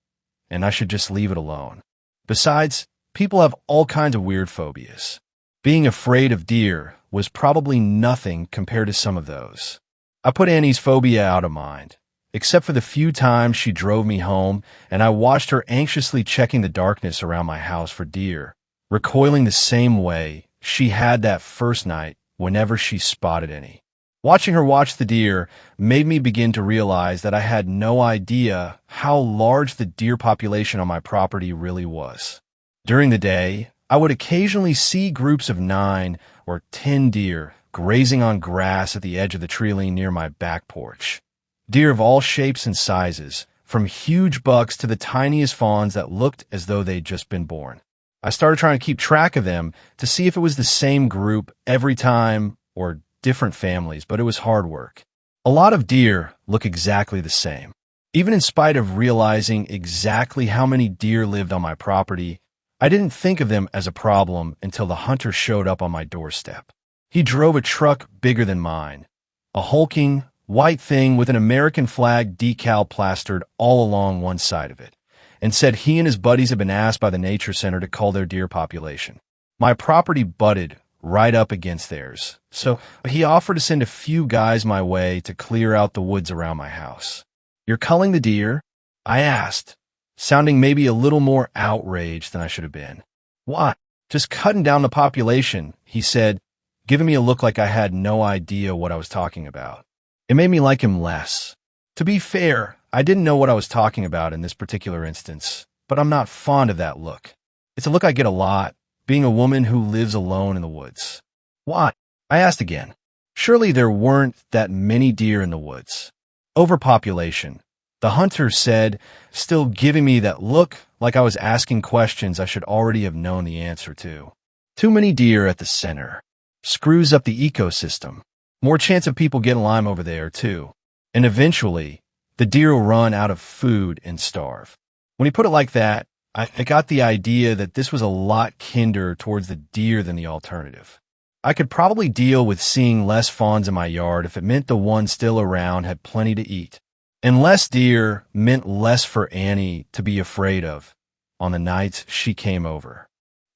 and I should just leave it alone. Besides, people have all kinds of weird phobias. Being afraid of deer was probably nothing compared to some of those. I put Annie's phobia out of mind, except for the few times she drove me home and I watched her anxiously checking the darkness around my house for deer, recoiling the same way she had that first night whenever she spotted any. Watching her watch the deer made me begin to realize that I had no idea how large the deer population on my property really was. During the day, I would occasionally see groups of 9 or 10 deer grazing on grass at the edge of the tree line near my back porch. Deer of all shapes and sizes, from huge bucks to the tiniest fawns that looked as though they'd just been born. I started trying to keep track of them to see if it was the same group every time or different families, but it was hard work. A lot of deer look exactly the same. Even in spite of realizing exactly how many deer lived on my property, I didn't think of them as a problem until the hunter showed up on my doorstep. He drove a truck bigger than mine, a hulking, white thing with an American flag decal plastered all along one side of it, and said he and his buddies had been asked by the nature center to cull their deer population. My property butted right up against theirs, so he offered to send a few guys my way to clear out the woods around my house. "You're culling the deer?" I asked, sounding maybe a little more outraged than I should have been. "What? Just cutting down the population," he said, giving me a look like I had no idea what I was talking about. It made me like him less. To be fair, I didn't know what I was talking about in this particular instance, but I'm not fond of that look. It's a look I get a lot, being a woman who lives alone in the woods. "What?" I asked again. Surely there weren't that many deer in the woods. "Overpopulation," the hunter said, still giving me that look like I was asking questions I should already have known the answer to. "Too many deer at the center. Screws up the ecosystem. More chance of people getting Lyme over there, too. And eventually, the deer will run out of food and starve." When he put it like that, I got the idea that this was a lot kinder towards the deer than the alternative. I could probably deal with seeing less fawns in my yard if it meant the ones still around had plenty to eat. And less deer meant less for Annie to be afraid of on the nights she came over.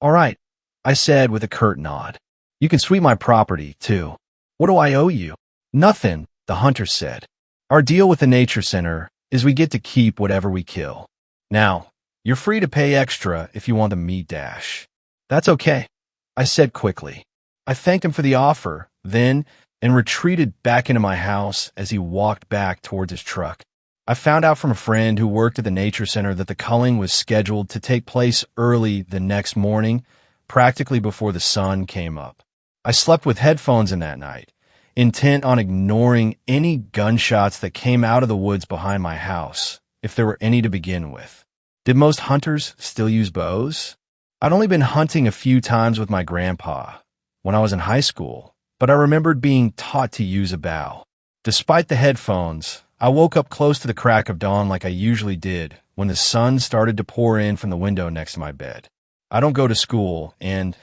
"All right," I said with a curt nod. "You can sweep my property, too." "What do I owe you?" "Nothing," the hunter said. "Our deal with the nature center is we get to keep whatever we kill. Now, you're free to pay extra if you want the meat dash." "That's okay," I said quickly. I thanked him for the offer, then, and retreated back into my house as he walked back towards his truck. I found out from a friend who worked at the nature center that the culling was scheduled to take place early the next morning, practically before the sun came up. I slept with headphones in that night, intent on ignoring any gunshots that came out of the woods behind my house, if there were any to begin with. Did most hunters still use bows? I'd only been hunting a few times with my grandpa when I was in high school, but I remembered being taught to use a bow. Despite the headphones, I woke up close to the crack of dawn like I usually did when the sun started to pour in from the window next to my bed. I don't go to school, and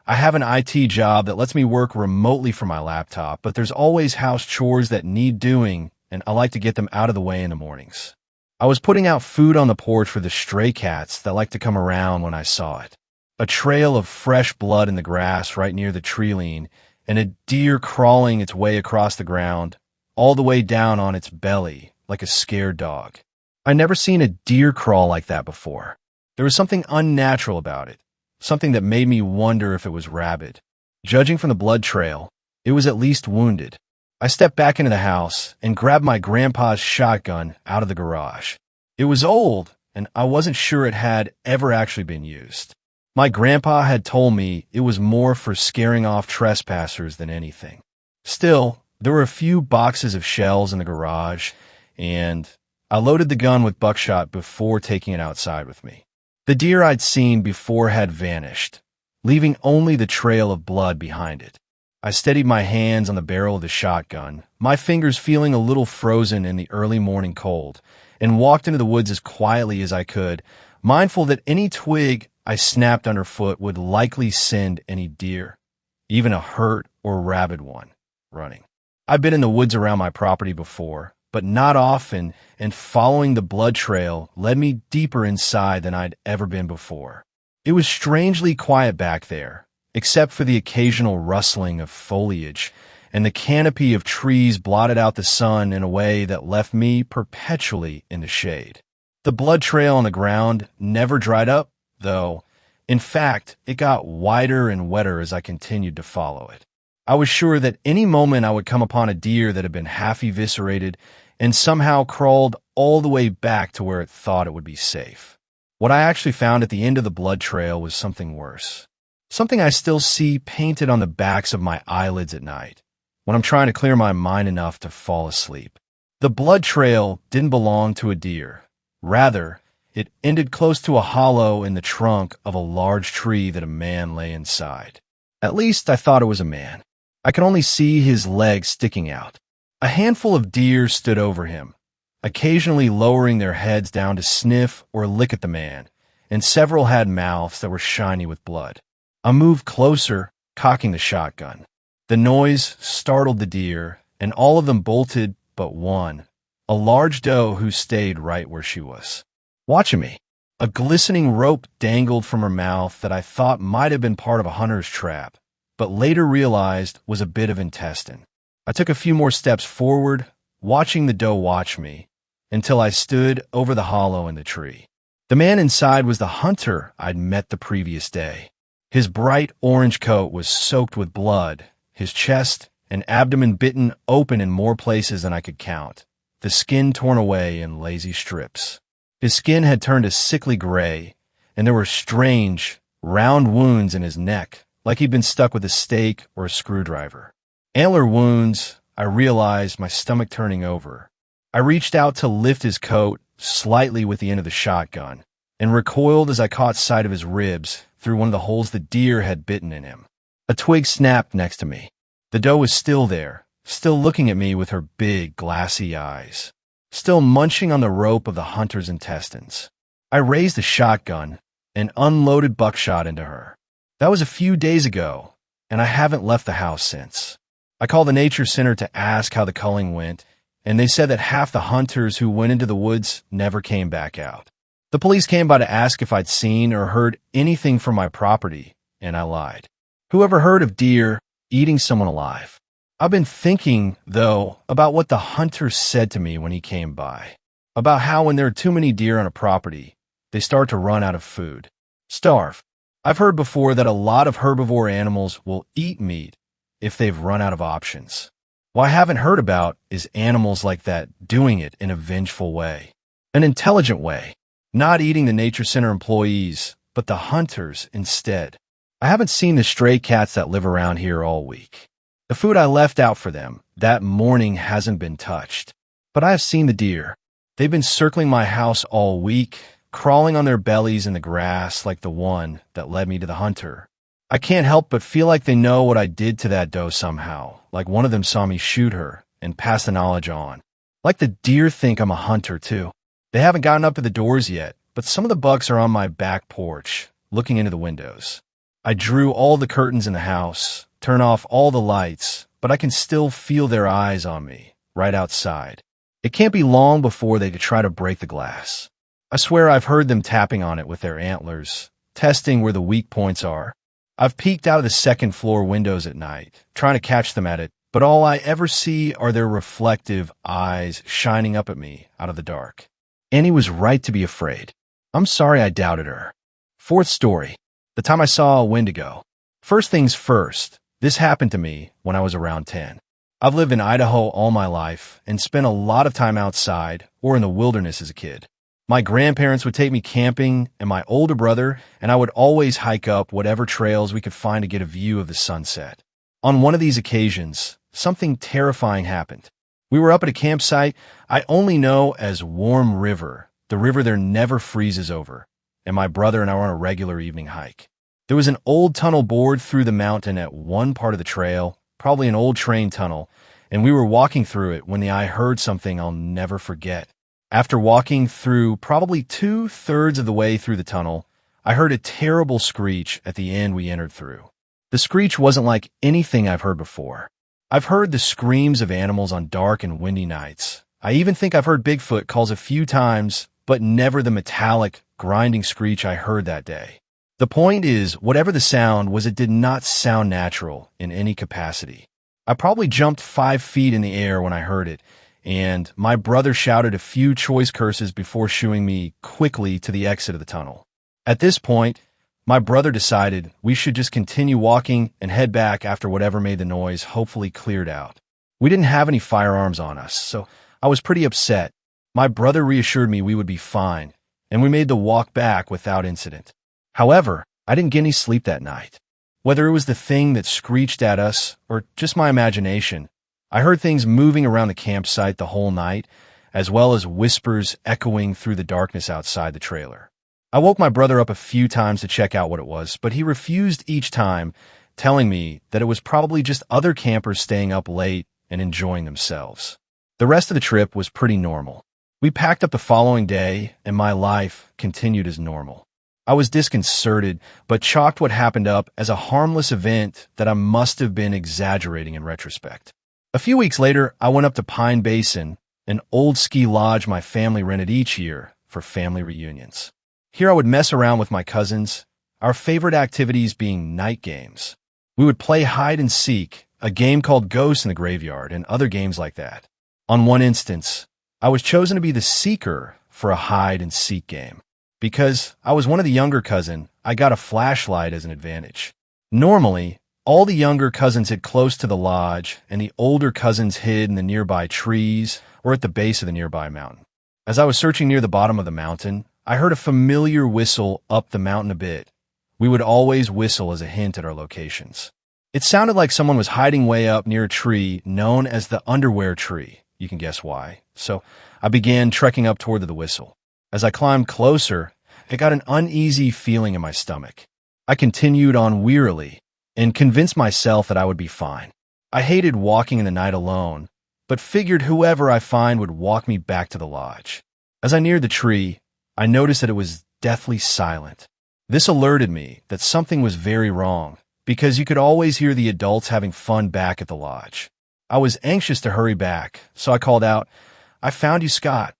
I have an IT job that lets me work remotely from my laptop, but there's always house chores that need doing, and I like to get them out of the way in the mornings. I was putting out food on the porch for the stray cats that like to come around when I saw it. A trail of fresh blood in the grass right near the tree line, and a deer crawling its way across the ground, all the way down on its belly, like a scared dog. I'd never seen a deer crawl like that before. There was something unnatural about it, something that made me wonder if it was rabid. Judging from the blood trail, it was at least wounded. I stepped back into the house and grabbed my grandpa's shotgun out of the garage. It was old, and I wasn't sure it had ever actually been used. My grandpa had told me it was more for scaring off trespassers than anything. Still, there were a few boxes of shells in the garage, and I loaded the gun with buckshot before taking it outside with me. The deer I'd seen before had vanished, leaving only the trail of blood behind it. I steadied my hands on the barrel of the shotgun, my fingers feeling a little frozen in the early morning cold, and walked into the woods as quietly as I could, mindful that any twig I snapped underfoot would likely send any deer, even a hurt or rabid one, running. I've been in the woods around my property before, but not often, and following the blood trail led me deeper inside than I'd ever been before. It was strangely quiet back there, except for the occasional rustling of foliage, and the canopy of trees blotted out the sun in a way that left me perpetually in the shade. The blood trail on the ground never dried up, though. In fact, it got wider and wetter as I continued to follow it. I was sure that any moment I would come upon a deer that had been half eviscerated and somehow crawled all the way back to where it thought it would be safe. What I actually found at the end of the blood trail was something worse. Something I still see painted on the backs of my eyelids at night, when I'm trying to clear my mind enough to fall asleep. The blood trail didn't belong to a deer. Rather, it ended close to a hollow in the trunk of a large tree that a man lay inside. At least I thought it was a man. I could only see his legs sticking out. A handful of deer stood over him, occasionally lowering their heads down to sniff or lick at the man, and several had mouths that were shiny with blood. I moved closer, cocking the shotgun. The noise startled the deer, and all of them bolted but one, a large doe who stayed right where she was, watching me. A glistening rope dangled from her mouth that I thought might have been part of a hunter's trap, but later realized was a bit of intestine. I took a few more steps forward, watching the doe watch me, until I stood over the hollow in the tree. The man inside was the hunter I'd met the previous day. His bright orange coat was soaked with blood, his chest and abdomen bitten open in more places than I could count, the skin torn away in lazy strips. His skin had turned a sickly gray, and there were strange, round wounds in his neck, like he'd been stuck with a stake or a screwdriver. Antler wounds, I realized, my stomach turning over. I reached out to lift his coat slightly with the end of the shotgun, and recoiled as I caught sight of his ribs through one of the holes the deer had bitten in him. A twig snapped next to me. The doe was still there, still looking at me with her big, glassy eyes, still munching on the rope of the hunter's intestines. I raised the shotgun and unloaded buckshot into her. That was a few days ago, and I haven't left the house since. I called the nature center to ask how the culling went, and they said that half the hunters who went into the woods never came back out. The police came by to ask if I'd seen or heard anything from my property, and I lied. Whoever heard of deer eating someone alive? I've been thinking, though, about what the hunter said to me when he came by, about how when there are too many deer on a property, they start to run out of food, starve. I've heard before that a lot of herbivore animals will eat meat if they've run out of options. What I haven't heard about is animals like that doing it in a vengeful way, an intelligent way, not eating the nature center employees, but the hunters instead. I haven't seen the stray cats that live around here all week. The food I left out for them that morning hasn't been touched, but I have seen the deer. They've been circling my house all week, crawling on their bellies in the grass like the one that led me to the hunter. I can't help but feel like they know what I did to that doe somehow, like one of them saw me shoot her and pass the knowledge on. Like the deer think I'm a hunter, too. They haven't gotten up to the doors yet, but some of the bucks are on my back porch, looking into the windows. I drew all the curtains in the house, turned off all the lights, but I can still feel their eyes on me, right outside. It can't be long before they try to break the glass. I swear I've heard them tapping on it with their antlers, testing where the weak points are. I've peeked out of the second floor windows at night, trying to catch them at it, but all I ever see are their reflective eyes shining up at me out of the dark. Annie was right to be afraid. I'm sorry I doubted her. Fourth story. The time I saw a Wendigo. First things first, this happened to me when I was around 10. I've lived in Idaho all my life and spent a lot of time outside or in the wilderness as a kid. My grandparents would take me camping, and my older brother and I would always hike up whatever trails we could find to get a view of the sunset. On one of these occasions, something terrifying happened. We were up at a campsite I only know as Warm River, the river there never freezes over, and my brother and I were on a regular evening hike. There was an old tunnel bored through the mountain at one part of the trail, probably an old train tunnel, and we were walking through it when I heard something I'll never forget. After walking through probably 2/3 of the way through the tunnel, I heard a terrible screech at the end we entered through. The screech wasn't like anything I've heard before. I've heard the screams of animals on dark and windy nights, I even think I've heard Bigfoot calls a few times, but never the metallic, grinding screech I heard that day. The point is, whatever the sound was, it did not sound natural in any capacity. I probably jumped 5 feet in the air when I heard it, and my brother shouted a few choice curses before shooing me quickly to the exit of the tunnel. At this point, my brother decided we should just continue walking and head back after whatever made the noise hopefully cleared out. We didn't have any firearms on us, so I was pretty upset. My brother reassured me we would be fine, and we made the walk back without incident. However, I didn't get any sleep that night. Whether it was the thing that screeched at us or just my imagination, I heard things moving around the campsite the whole night, as well as whispers echoing through the darkness outside the trailer. I woke my brother up a few times to check out what it was, but he refused each time, telling me that it was probably just other campers staying up late and enjoying themselves. The rest of the trip was pretty normal. We packed up the following day, and my life continued as normal. I was disconcerted, but chalked what happened up as a harmless event that I must have been exaggerating in retrospect. A few weeks later, I went up to Pine Basin, an old ski lodge my family rented each year for family reunions. Here I would mess around with my cousins, our favorite activities being night games. We would play hide and seek, a game called Ghost in the Graveyard, and other games like that. On one instance, I was chosen to be the seeker for a hide and seek game. Because I was one of the younger cousin, I got a flashlight as an advantage. Normally, all the younger cousins hid close to the lodge, and the older cousins hid in the nearby trees or at the base of the nearby mountain. As I was searching near the bottom of the mountain, I heard a familiar whistle up the mountain a bit. We would always whistle as a hint at our locations. It sounded like someone was hiding way up near a tree known as the underwear tree. You can guess why. So I began trekking up toward the whistle. As I climbed closer, I got an uneasy feeling in my stomach. I continued on wearily and convinced myself that I would be fine. I hated walking in the night alone, but figured whoever I find would walk me back to the lodge. As I neared the tree, I noticed that it was deathly silent. This alerted me that something was very wrong, because you could always hear the adults having fun back at the lodge. I was anxious to hurry back, so I called out, "I found you, Scott."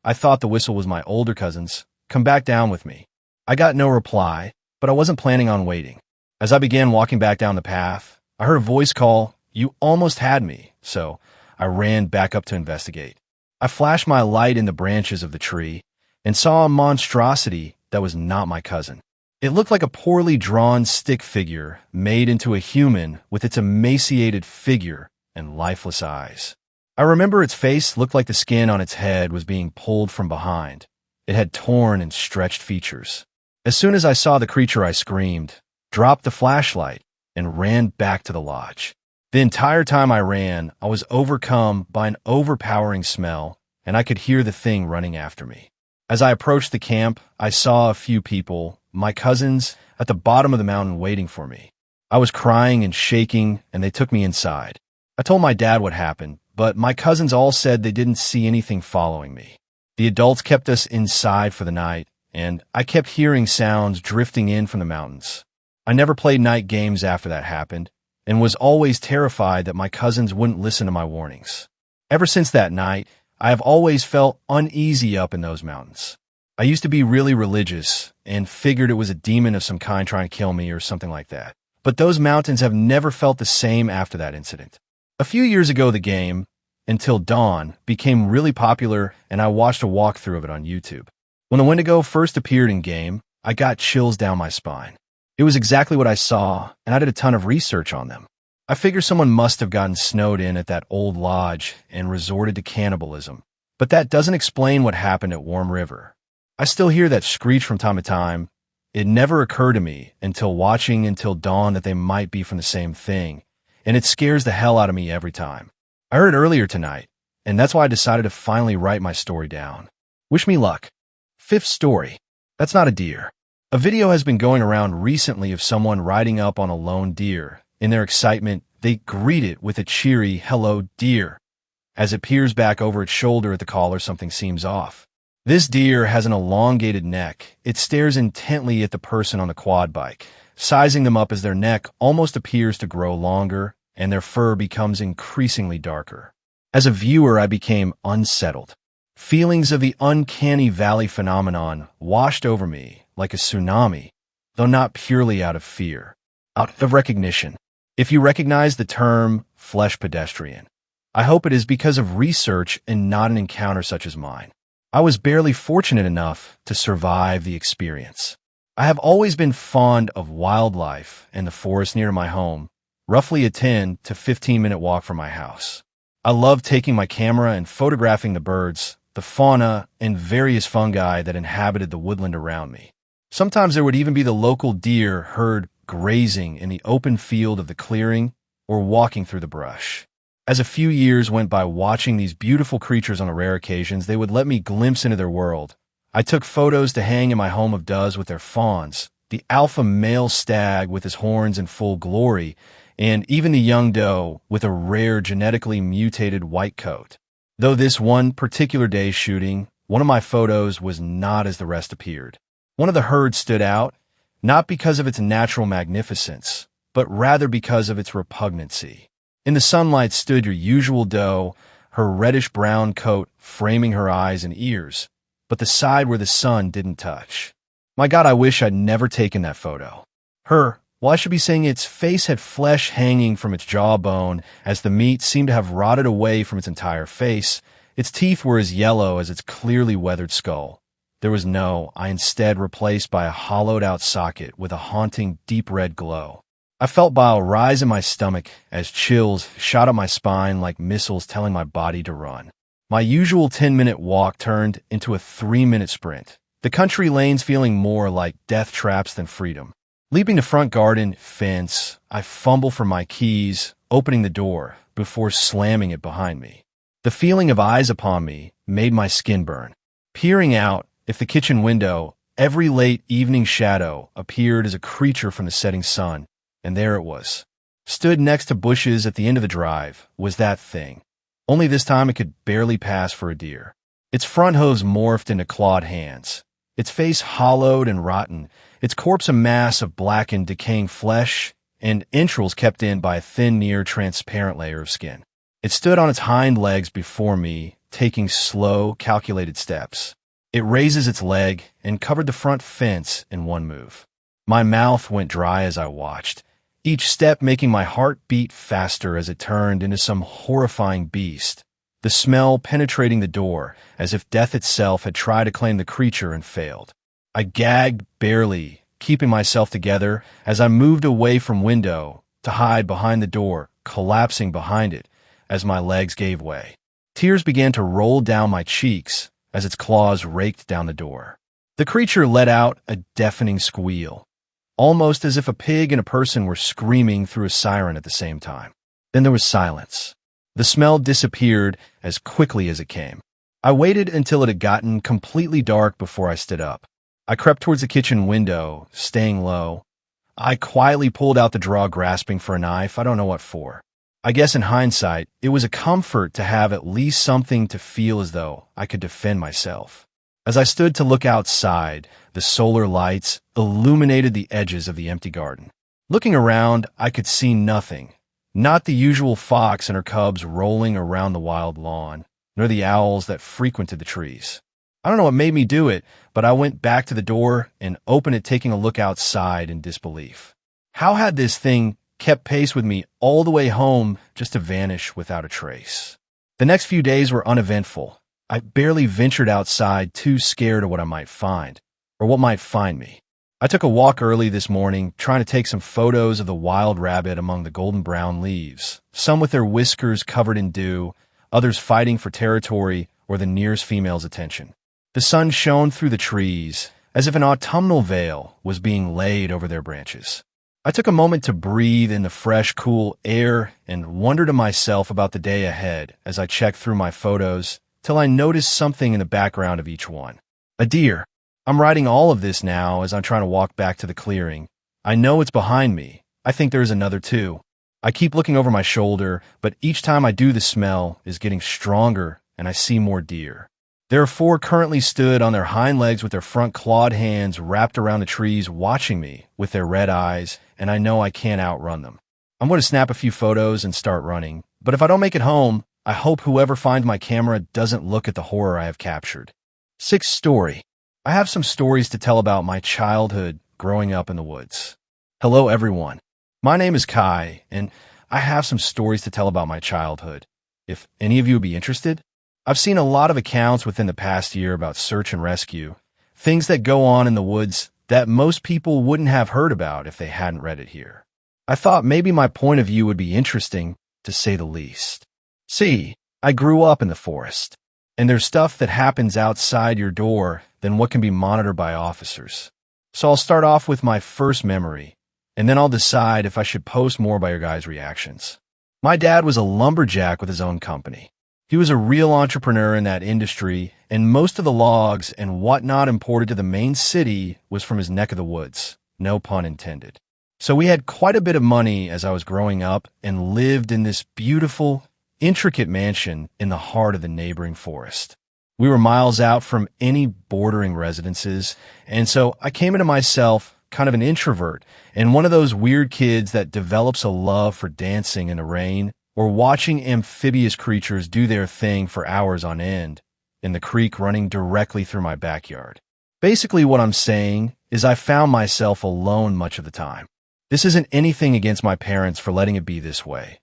I thought the whistle was my older cousin's. "Come back down with me." I got no reply, but I wasn't planning on waiting. As I began walking back down the path, I heard a voice call, "You almost had me," so I ran back up to investigate. I flashed my light in the branches of the tree and saw a monstrosity that was not my cousin. It looked like a poorly drawn stick figure made into a human with its emaciated figure and lifeless eyes. I remember its face looked like the skin on its head was being pulled from behind. It had torn and stretched features. As soon as I saw the creature, I screamed, dropped the flashlight, and ran back to the lodge. The entire time I ran, I was overcome by an overpowering smell, and I could hear the thing running after me. As I approached the camp, I saw a few people, my cousins, at the bottom of the mountain waiting for me. I was crying and shaking, and they took me inside. I told my dad what happened, but my cousins all said they didn't see anything following me. The adults kept us inside for the night, and I kept hearing sounds drifting in from the mountains. I never played night games after that happened, and was always terrified that my cousins wouldn't listen to my warnings. Ever since that night, I have always felt uneasy up in those mountains. I used to be really religious, and figured it was a demon of some kind trying to kill me or something like that. But those mountains have never felt the same after that incident. A few years ago, the game, Until Dawn, became really popular, and I watched a walkthrough of it on YouTube. When the Wendigo first appeared in game, I got chills down my spine. It was exactly what I saw, and I did a ton of research on them. I figure someone must have gotten snowed in at that old lodge and resorted to cannibalism. But that doesn't explain what happened at Warm River. I still hear that screech from time to time. It never occurred to me until watching Until Dawn that they might be from the same thing, and it scares the hell out of me every time. I heard it earlier tonight, and that's why I decided to finally write my story down. Wish me luck. Fifth story. That's not a deer. A video has been going around recently of someone riding up on a lone deer. In their excitement, they greet it with a cheery, "Hello, deer." As it peers back over its shoulder at the caller, something seems off. This deer has an elongated neck. It stares intently at the person on the quad bike, sizing them up as their neck almost appears to grow longer and their fur becomes increasingly darker. As a viewer, I became unsettled. Feelings of the uncanny valley phenomenon washed over me like a tsunami, though not purely out of fear, out of recognition. If you recognize the term flesh pedestrian, I hope it is because of research and not an encounter such as mine. I was barely fortunate enough to survive the experience. I have always been fond of wildlife and the forest near my home, roughly a 10 to 15-minute walk from my house. I love taking my camera and photographing the birds, the fauna, and various fungi that inhabited the woodland around me. Sometimes there would even be the local deer herd grazing in the open field of the clearing or walking through the brush. As a few years went by watching these beautiful creatures on rare occasions, they would let me glimpse into their world. I took photos to hang in my home of does with their fawns, the alpha male stag with his horns in full glory, and even the young doe with a rare genetically mutated white coat. Though this one particular day's shooting, one of my photos was not as the rest appeared. One of the herd stood out, not because of its natural magnificence, but rather because of its repugnancy. In the sunlight stood your usual doe, her reddish-brown coat framing her eyes and ears, but the side where the sun didn't touch. My God, I wish I'd never taken that photo. Well, I should be saying its face had flesh hanging from its jawbone, as the meat seemed to have rotted away from its entire face. Its teeth were as yellow as its clearly weathered skull. There was no eye, instead replaced by a hollowed-out socket with a haunting deep red glow. I felt bile rise in my stomach as chills shot up my spine like missiles telling my body to run. My usual 10-minute walk turned into a 3-minute sprint, the country lanes feeling more like death traps than freedom. Leaping the front garden fence, I fumble for my keys, opening the door before slamming it behind me. The feeling of eyes upon me made my skin burn. Peering out at the kitchen window, every late evening shadow appeared as a creature from the setting sun, and there it was. Stood next to bushes at the end of the drive was that thing. Only this time it could barely pass for a deer. Its front hooves morphed into clawed hands. Its face hollowed and rotten, its corpse a mass of blackened, decaying flesh and entrails kept in by a thin, near-transparent layer of skin. It stood on its hind legs before me, taking slow, calculated steps. It raises its leg and covered the front fence in one move. My mouth went dry as I watched, each step making my heart beat faster as it turned into some horrifying beast, the smell penetrating the door as if death itself had tried to claim the creature and failed. I gagged barely, keeping myself together as I moved away from window to hide behind the door, collapsing behind it as my legs gave way. Tears began to roll down my cheeks as its claws raked down the door. The creature let out a deafening squeal, almost as if a pig and a person were screaming through a siren at the same time. Then there was silence. The smell disappeared as quickly as it came. I waited until it had gotten completely dark before I stood up. I crept towards the kitchen window, staying low. I quietly pulled out the drawer, grasping for a knife. I don't know what for. I guess in hindsight, it was a comfort to have at least something to feel as though I could defend myself. As I stood to look outside, the solar lights illuminated the edges of the empty garden. Looking around, I could see nothing. Not the usual fox and her cubs rolling around the wild lawn, nor the owls that frequented the trees. I don't know what made me do it, but I went back to the door and opened it, taking a look outside in disbelief. How had this thing kept pace with me all the way home just to vanish without a trace? The next few days were uneventful. I barely ventured outside, too scared of what I might find, or what might find me. I took a walk early this morning, trying to take some photos of the wild rabbit among the golden brown leaves, some with their whiskers covered in dew, others fighting for territory or the nearest female's attention. The sun shone through the trees, as if an autumnal veil was being laid over their branches. I took a moment to breathe in the fresh, cool air and wonder to myself about the day ahead as I checked through my photos, till I noticed something in the background of each one. A deer. I'm writing all of this now as I'm trying to walk back to the clearing. I know it's behind me. I think there's another too. I keep looking over my shoulder, but each time I do, the smell is getting stronger and I see more deer. There are 4 currently stood on their hind legs with their front clawed hands wrapped around the trees, watching me with their red eyes, and I know I can't outrun them. I'm going to snap a few photos and start running, but if I don't make it home, I hope whoever finds my camera doesn't look at the horror I have captured. Sixth story. I have some stories to tell about my childhood growing up in the woods. Hello, everyone. My name is Kai, and I have some stories to tell about my childhood. If any of you would be interested, I've seen a lot of accounts within the past year about search and rescue, things that go on in the woods that most people wouldn't have heard about if they hadn't read it here. I thought maybe my point of view would be interesting, to say the least. See, I grew up in the forest, and there's stuff that happens outside your door than what can be monitored by officers. So I'll start off with my first memory, and then I'll decide if I should post more by your guys' reactions. My dad was a lumberjack with his own company. He was a real entrepreneur in that industry, and most of the logs and whatnot imported to the main city was from his neck of the woods, no pun intended. So we had quite a bit of money as I was growing up and lived in this beautiful, intricate mansion in the heart of the neighboring forest. We were miles out from any bordering residences, and so I came into myself kind of an introvert and one of those weird kids that develops a love for dancing in the rain or watching amphibious creatures do their thing for hours on end in the creek running directly through my backyard. Basically, what I'm saying is I found myself alone much of the time. This isn't anything against my parents for letting it be this way.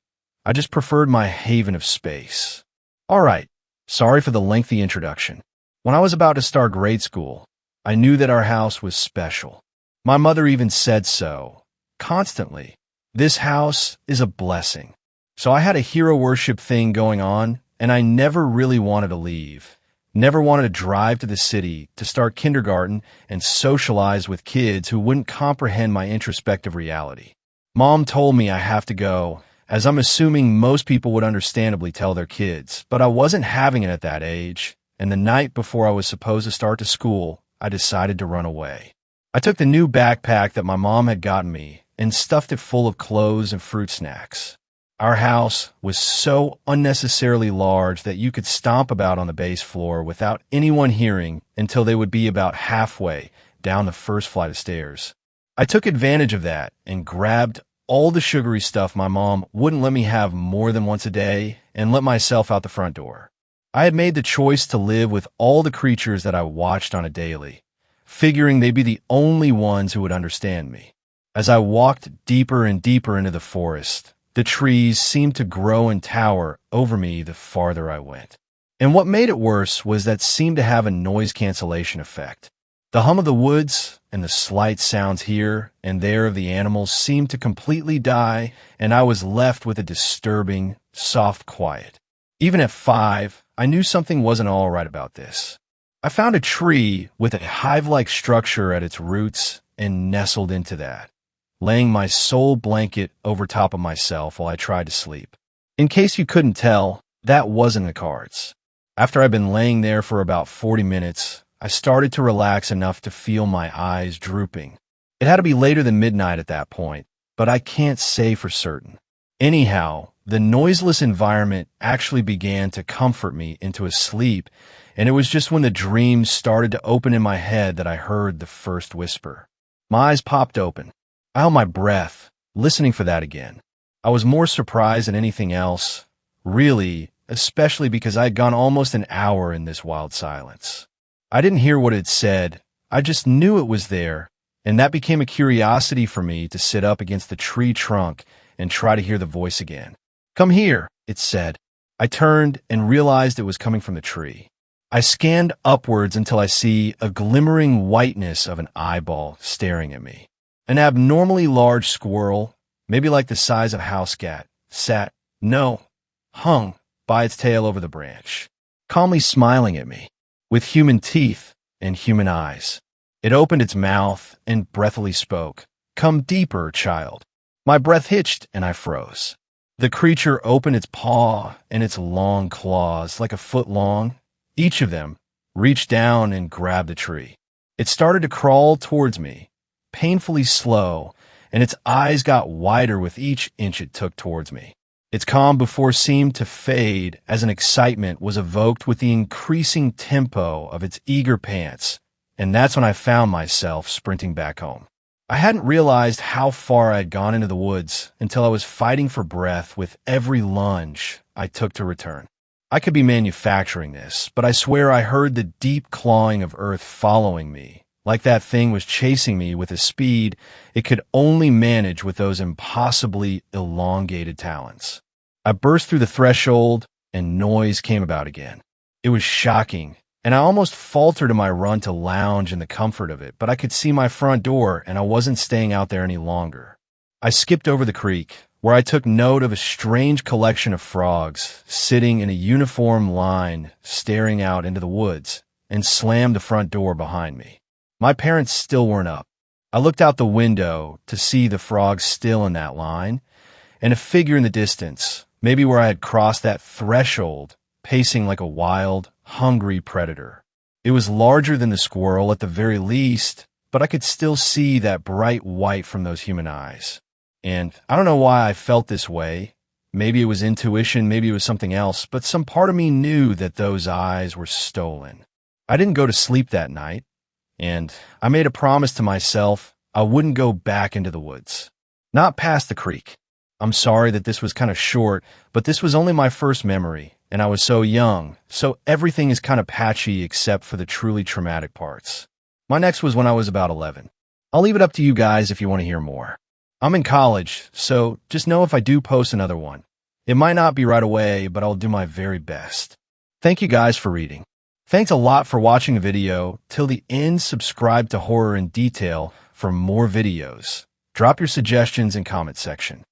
I just preferred my haven of space. All right, sorry for the lengthy introduction. When I was about to start grade school, I knew that our house was special. My mother even said so, constantly. This house is a blessing. So I had a hero worship thing going on, and I never really wanted to leave. Never wanted to drive to the city to start kindergarten and socialize with kids who wouldn't comprehend my introspective reality. Mom told me I have to go, as I'm assuming most people would understandably tell their kids, but I wasn't having it at that age, and the night before I was supposed to start to school, I decided to run away. I took the new backpack that my mom had gotten me and stuffed it full of clothes and fruit snacks. Our house was so unnecessarily large that you could stomp about on the base floor without anyone hearing until they would be about halfway down the first flight of stairs. I took advantage of that and grabbed all the sugary stuff my mom wouldn't let me have more than once a day and let myself out the front door. I had made the choice to live with all the creatures that I watched on a daily, figuring they'd be the only ones who would understand me. As I walked deeper and deeper into the forest, the trees seemed to grow and tower over me the farther I went. And what made it worse was that seemed to have a noise cancellation effect. The hum of the woods and the slight sounds here and there of the animals seemed to completely die, and I was left with a disturbing, soft quiet. Even at 5, I knew something wasn't all right about this. I found a tree with a hive-like structure at its roots and nestled into that, laying my sole blanket over top of myself while I tried to sleep. In case you couldn't tell, that wasn't in the cards. After I'd been laying there for about 40 minutes, I started to relax enough to feel my eyes drooping. It had to be later than midnight at that point, but I can't say for certain. Anyhow, the noiseless environment actually began to comfort me into a sleep, and it was just when the dreams started to open in my head that I heard the first whisper. My eyes popped open. I held my breath, listening for that again. I was more surprised than anything else, really, especially because I had gone almost an hour in this wild silence. I didn't hear what it said, I just knew it was there, and that became a curiosity for me to sit up against the tree trunk and try to hear the voice again. "Come here," it said. I turned and realized it was coming from the tree. I scanned upwards until I see a glimmering whiteness of an eyeball staring at me. An abnormally large squirrel, maybe like the size of a house cat, hung by its tail over the branch, calmly smiling at me, with human teeth and human eyes. It opened its mouth and breathily spoke, "Come deeper, child." My breath hitched and I froze. The creature opened its paw and its long claws, like a foot long. Each of them reached down and grabbed the tree. It started to crawl towards me, painfully slow, and its eyes got wider with each inch it took towards me. Its calm before seemed to fade as an excitement was evoked with the increasing tempo of its eager pants, and that's when I found myself sprinting back home. I hadn't realized how far I had gone into the woods until I was fighting for breath with every lunge I took to return. I could be manufacturing this, but I swear I heard the deep clawing of earth following me, like that thing was chasing me with a speed it could only manage with those impossibly elongated talons. I burst through the threshold, and noise came about again. It was shocking, and I almost faltered in my run to lounge in the comfort of it, but I could see my front door, and I wasn't staying out there any longer. I skipped over the creek, where I took note of a strange collection of frogs sitting in a uniform line staring out into the woods, and slammed the front door behind me. My parents still weren't up. I looked out the window to see the frogs still in that line, and a figure in the distance, maybe where I had crossed that threshold, pacing like a wild, hungry predator. It was larger than the squirrel at the very least, but I could still see that bright white from those human eyes. And I don't know why I felt this way. Maybe it was intuition, maybe it was something else, but some part of me knew that those eyes were stolen. I didn't go to sleep that night, and I made a promise to myself I wouldn't go back into the woods. Not past the creek. I'm sorry that this was kind of short, but this was only my first memory, and I was so young, so everything is kind of patchy except for the truly traumatic parts. My next was when I was about 11. I'll leave it up to you guys if you want to hear more. I'm in college, so just know if I do post another one. It might not be right away, but I'll do my very best. Thank you guys for reading. Thanks a lot for watching the video. Till the end, subscribe to Horror in Detail for more videos. Drop your suggestions in comment section.